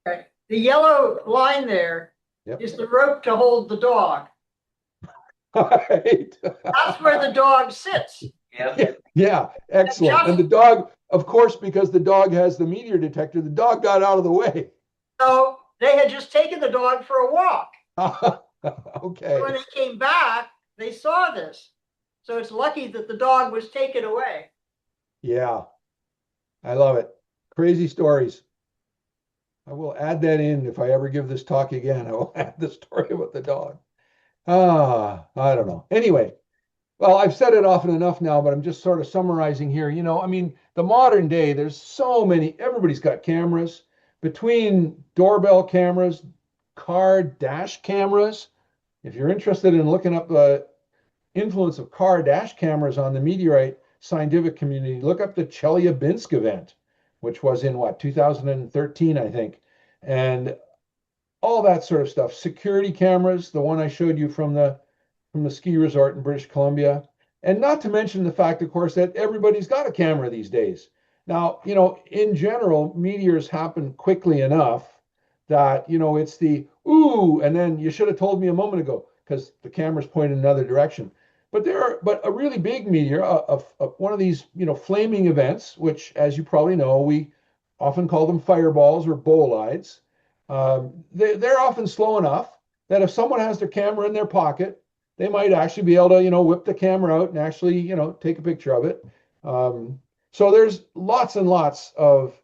Okay. The yellow line there Yep. is the rope to hold the dog. Right. That's where the dog sits. Yep. Yeah, excellent. And the dog, of course, because the dog has the meteor detector, the dog got out of the way. So they had just taken the dog for a walk. Okay. When they came back, they saw this. So it's lucky that the dog was taken away. Yeah, I love it. Crazy stories. I will add that in if I ever give this talk again. I will add the story about the dog. I don't know. Anyway, well, I've said it often enough now, but I'm just sort of summarizing here. I mean, the modern day, there's so many, everybody's got cameras. Between doorbell cameras, car dash cameras. If you're interested in looking up the influence of car dash cameras on the meteorite scientific community, look up the Chelyabinsk event, which was in 2013, I think. And all that sort of stuff. Security cameras, the one I showed you from the ski resort in British Columbia. And not to mention the fact, of course, that everybody's got a camera these days. Now, in general, meteors happen quickly enough that, it's the, ooh, and then you should have told me a moment ago because the camera's pointed in another direction. But a really big meteor, one of these, flaming events, which, as you probably know, we often call them fireballs or bolides. They're often slow enough that if someone has their camera in their pocket, they might actually be able to, whip the camera out and actually, take a picture of it. So there's lots and lots of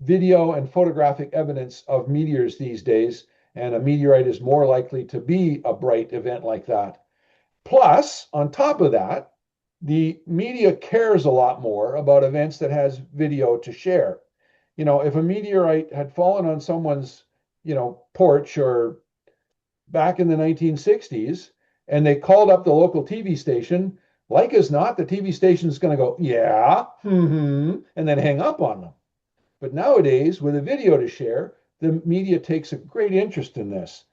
video and photographic evidence of meteors these days, and a meteorite is more likely to be a bright event like that. Plus, on top of that, the media cares a lot more about events that has video to share. If a meteorite had fallen on someone's, porch or back in the 1960s, and they called up the local TV station, like as not, the TV station is going to go, yeah, and then hang up on them. But nowadays, with a video to share, the media takes a great interest in this.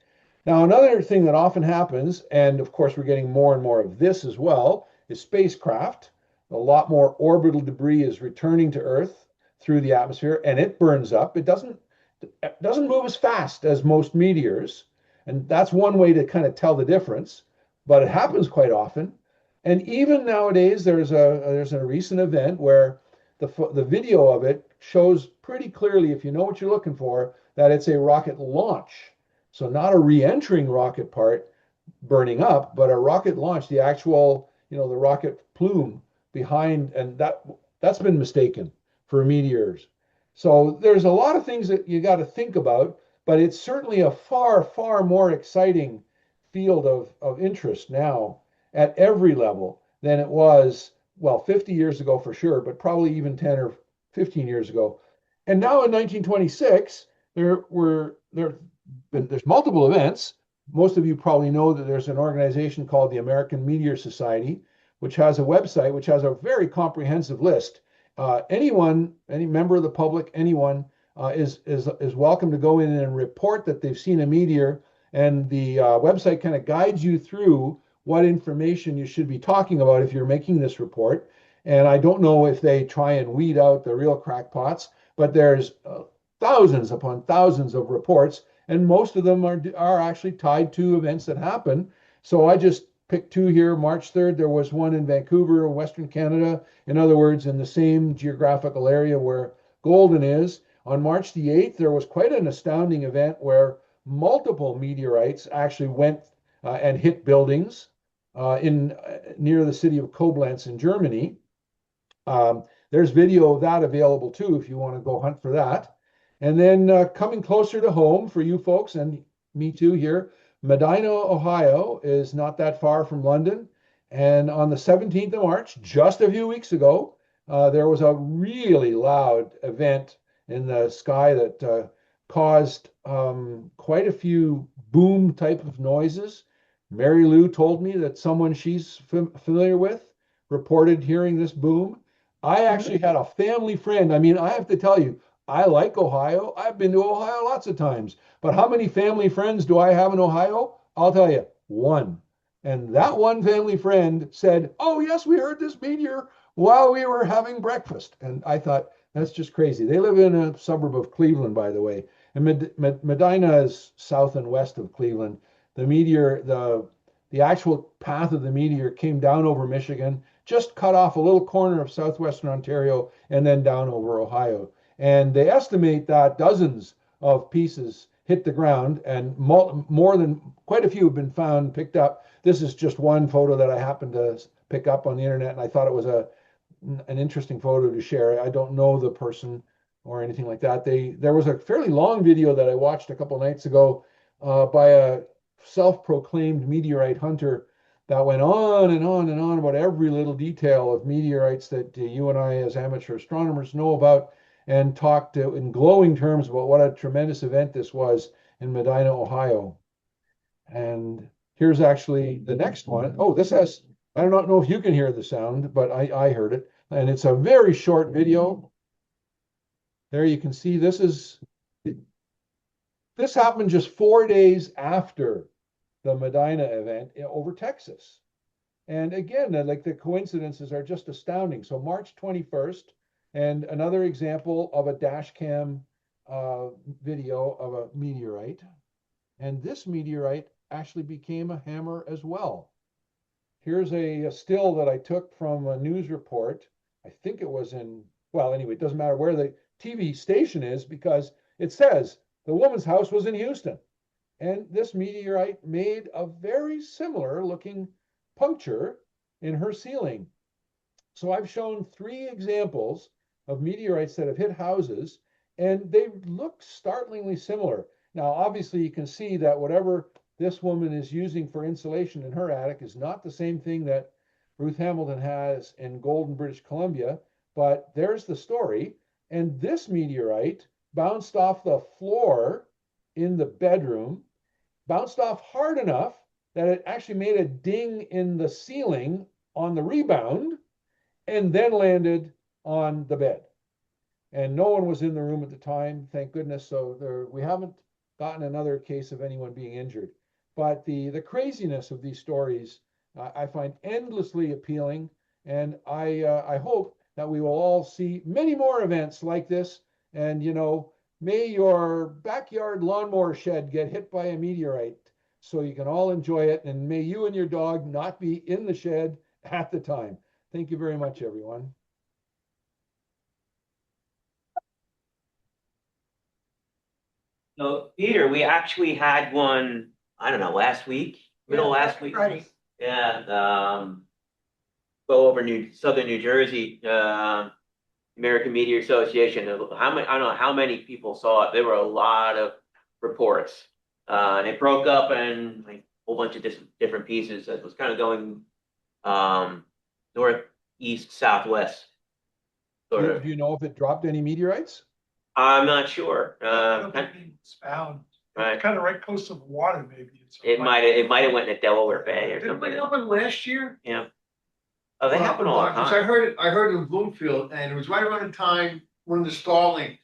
Now, another thing that often happens, and of course we're getting more and more of this as well, is spacecraft. A lot more orbital debris is returning to Earth through the atmosphere, and it burns up. It doesn't move as fast as most meteors, and that's one way to kind of tell the difference. But it happens quite often. And even nowadays, there's a recent event where the video of it shows pretty clearly, if you know what you're looking for, that it's a rocket launch. So not a re-entering rocket part burning up, but a rocket launch, the actual, the rocket plume behind, and that's been mistaken for meteors. So there's a lot of things that you got to think about, but it's certainly a far more exciting field of interest now at every level than it was, 50 years ago for sure, but probably even 10 or 15 years ago. And now in 1926, there's multiple events. Most of you probably know that there's an organization called the American Meteor Society, which has a website, which has a very comprehensive list. Any member of the public, anyone is welcome to go in and report that they've seen a meteor, and the website kind of guides you through what information you should be talking about if you're making this report. And I don't know if they try and weed out the real crackpots, but there's thousands upon thousands of reports, and most of them are actually tied to events that happen. So I just picked two here. March 3rd, there was one in Vancouver, Western Canada. In other words, in the same geographical area where Golden is. On March the 8th, there was quite an astounding event where multiple meteorites actually went and hit buildings in near the city of Koblenz in Germany. There's video of that available too if you want to go hunt for that. And then coming closer to home for you folks and me too here, Medina, Ohio is not that far from London. And on the 17th of March, just a few weeks ago, there was a really loud event in the sky that caused quite a few boom type of noises. Mary Lou told me that someone she's familiar with reported hearing this boom. I actually had a family friend. I mean, I have to tell you, I like Ohio. I've been to Ohio lots of times. But how many family friends do I have in Ohio? I'll tell you, one. And that one family friend said, "Oh, yes, we heard this meteor while we were having breakfast." And I thought, that's just crazy. They live in a suburb of Cleveland, by the way. And Medina is south and west of Cleveland. The meteor, the actual path of the meteor came down over Michigan, just cut off a little corner of southwestern Ontario, and then down over Ohio. And they estimate that dozens of pieces hit the ground, and more than quite a few have been found, picked up. This is just one photo that I happened to pick up on the internet, and I thought it was an interesting photo to share. I don't know the person or anything like that. There was a fairly long video that I watched a couple nights ago by a self-proclaimed meteorite hunter that went on and on and on about every little detail of meteorites that you and I as amateur astronomers know about, and talked in glowing terms about what a tremendous event this was in Medina, Ohio. And here's actually the next one. Oh, this has, I don't know if you can hear the sound, but I heard it. And it's a very short video. There you can see this happened just 4 days after the Medina event over Texas. And again, like the coincidences are just astounding. So March 21st, and another example of a dash cam video of a meteorite. And this meteorite actually became a hammer as well. Here's a still that I took from a news report. I think it was in, well, anyway, it doesn't matter where the TV station is because it says the woman's house was in Houston. And this meteorite made a very similar looking puncture in her ceiling. So I've shown 3 examples of meteorites that have hit houses, and they look startlingly similar. Now, obviously, you can see that whatever this woman is using for insulation in her attic is not the same thing that Ruth Hamilton has in Golden, British Columbia, but there's the story. And this meteorite bounced off the floor in the bedroom, bounced off hard enough that it actually made a ding in the ceiling on the rebound, and then landed on the bed. And no one was in the room at the time, thank goodness. So we haven't gotten another case of anyone being injured. But the craziness of these stories I find endlessly appealing, and I hope that we will all see many more events like this. And may your backyard lawnmower shed get hit by a meteorite so you can all enjoy it, and may you and your dog not be in the shed at the time. Thank you very much, everyone. So, Peter, we actually had one, I don't know, last week, middle of last week. Right. Yeah, go over southern New Jersey, American Meteor Association. I don't know how many people saw it. There were a lot of reports. And it broke up in like a whole bunch of different pieces. It was kind of going northeast, southwest. Sort of. Do you know if it dropped any meteorites? I'm not sure. It's found Right. kind of right close to the water, maybe. It might have went to Delaware Bay or Didn't something. it happen last year? Yeah. Oh, they happen all the Because time. I heard in Bloomfield, and it was right around the time when the Starlink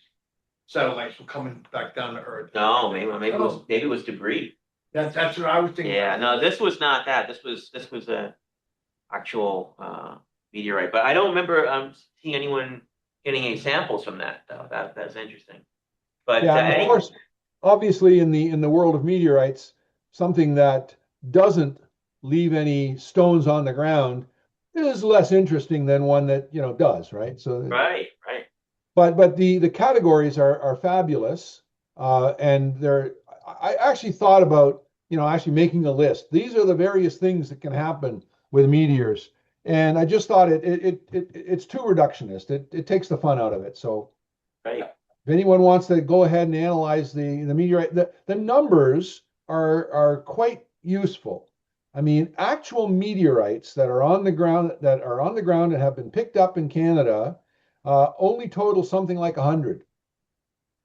satellites were coming back down to Earth. No, maybe it was debris. That's what I was thinking. Yeah, no, this was not that. This was a actual meteorite. But I don't remember seeing anyone getting any samples from that though. That's interesting. But yeah, and of course, obviously in the world of meteorites, something that doesn't leave any stones on the ground is less interesting than one that does, right? So right. But the categories are fabulous, and I actually thought about actually making a list. These are the various things that can happen with meteors, and I just thought it's too reductionist. It takes the fun out of it. So Right. if anyone wants to go ahead and analyze the meteorite, the numbers are quite useful. I mean, actual meteorites that are on the ground and have been picked up in Canada only total something like 100.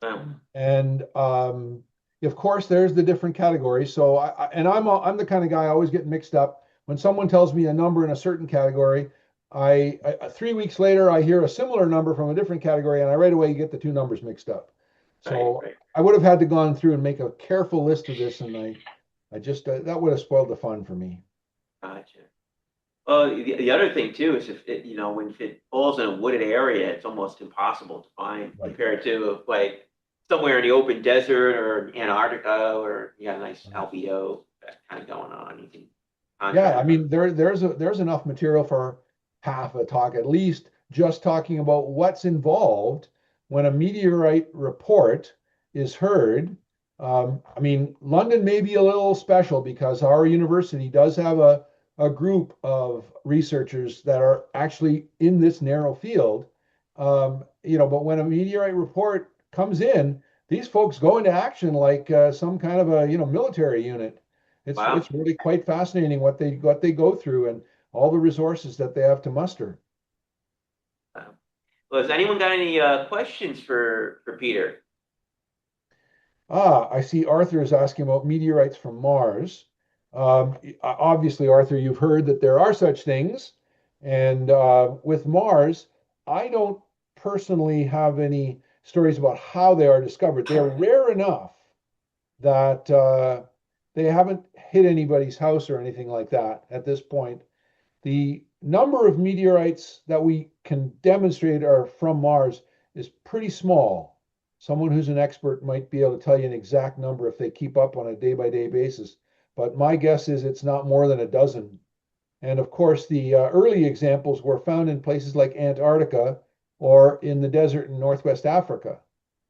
Um, And of course, there's the different categories. So I'm the kind of guy I always get mixed up when someone tells me a number in a certain category. 3 weeks later, I hear a similar number from a different category, and I right away get the two numbers mixed up. So right. I would have had to gone through and make a careful list of this, and I just that would have spoiled the fun for me. Gotcha. Well, the other thing too is if it, when it falls in a wooded area, it's almost impossible to find Right. compared to like somewhere in the open desert or Antarctica or nice albedo that kind of going on. You can Yeah, I contrast. mean there's enough material for half a talk at least, just talking about what's involved when a meteorite report is heard. I mean, London may be a little special because our university does have a group of researchers that are actually in this narrow field. But when a meteorite report comes in, these folks go into action like some kind of a military unit. Wow. It's really quite fascinating what they go through and all the resources that they have to muster. Well, has anyone got any questions for Peter? I see Arthur is asking about meteorites from Mars. Obviously, Arthur, you've heard that there are such things. And with Mars, I don't personally have any stories about how they are discovered. They're rare enough that they haven't hit anybody's house or anything like that at this point. The number of meteorites that we can demonstrate are from Mars is pretty small. Someone who's an expert might be able to tell you an exact number if they keep up on a day-by-day basis. But my guess is it's not more than a dozen. And of course, the early examples were found in places like Antarctica or in the desert in Northwest Africa.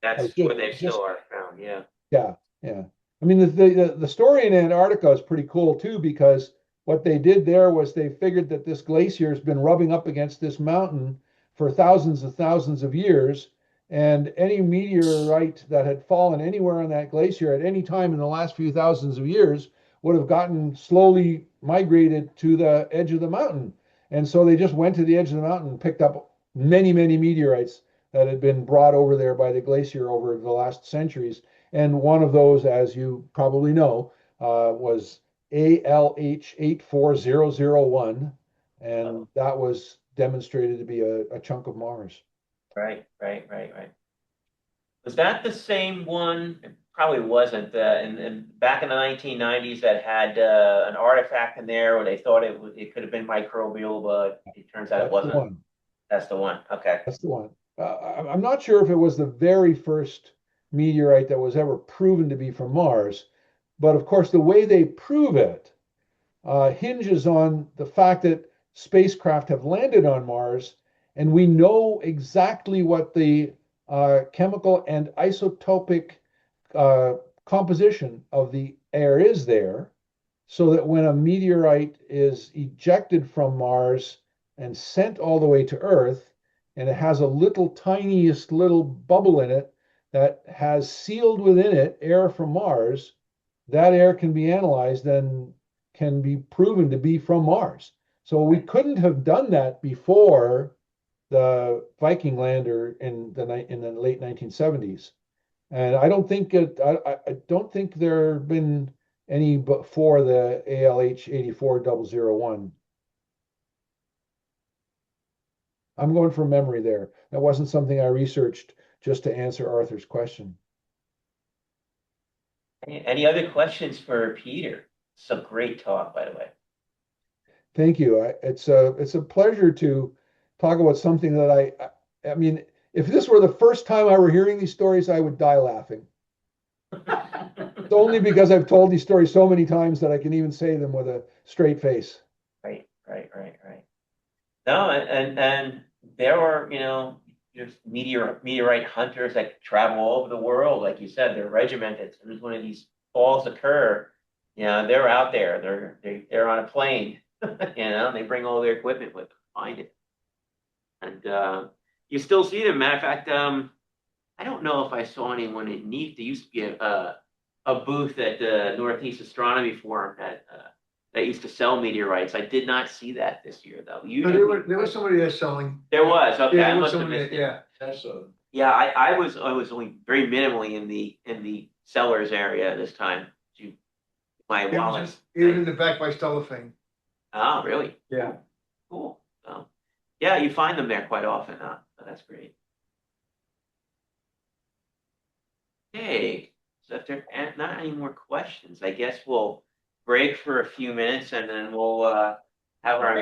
That's Like where they just still are found. Yeah. yeah, yeah. I mean, the story in Antarctica is pretty cool too, because what they did there was they figured that this glacier has been rubbing up against this mountain for thousands and thousands of years, and any meteorite that had fallen anywhere on that glacier at any time in the last few thousands of years would have gotten slowly migrated to the edge of the mountain. And so they just went to the edge of the mountain and picked up many, many meteorites that had been brought over there by the glacier over the last centuries. And one of those, as you probably know, was ALH 84001. And that was demonstrated to be a chunk of Mars. Right. Was that the same one? It probably wasn't. In back in the 1990s, that had an artifact in there where they thought it could have been microbial, but it turns out it That's the wasn't. one. That's the one. Okay. That's the one. I'm not sure if it was the very first meteorite that was ever proven to be from Mars, but of course, the way they prove it hinges on the fact that spacecraft have landed on Mars, and we know exactly what the chemical and isotopic composition of the air is there, so that when a meteorite is ejected from Mars and sent all the way to Earth, and it has a little tiniest little bubble in it that has sealed within it air from Mars, that air can be analyzed and can be proven to be from Mars. So we couldn't have done that before the Viking lander in the late 1970s. And I don't think there have been any before the ALH 84001. I'm going from memory there. That wasn't something I researched just to answer Arthur's question. Any other questions for Peter? It's a great talk, by the way. Thank you. It's a pleasure to talk about something that I mean, if this were the first time I were hearing these stories, I would die laughing. It's only because I've told these stories so many times that I can even say them with a straight face. Right. No, and there are, there's meteorite hunters that travel all over the world. Like you said, they're regimented. As soon as one of these falls occur, you know, they're out there. They're on a plane. You know, they bring all their equipment with them to find it. And you still see them. Matter of fact, I don't know if I saw anyone in Neath. There used to be a booth at the Northeast Astronomy Forum that used to sell meteorites. I did not see that this year, though. No, Usually, there was somebody there selling. there was. Okay, Yeah, I there was must have somebody, missed it. yeah, that's a. Yeah, I was only very minimally in the sellers area this time. My wallet. He was in the back by cellophane. Oh, really? Yeah. Cool. So, yeah, you find them there quite often, huh? So that's great. Okay, so if there are not any more questions, I guess we'll break for a few minutes and then we'll have our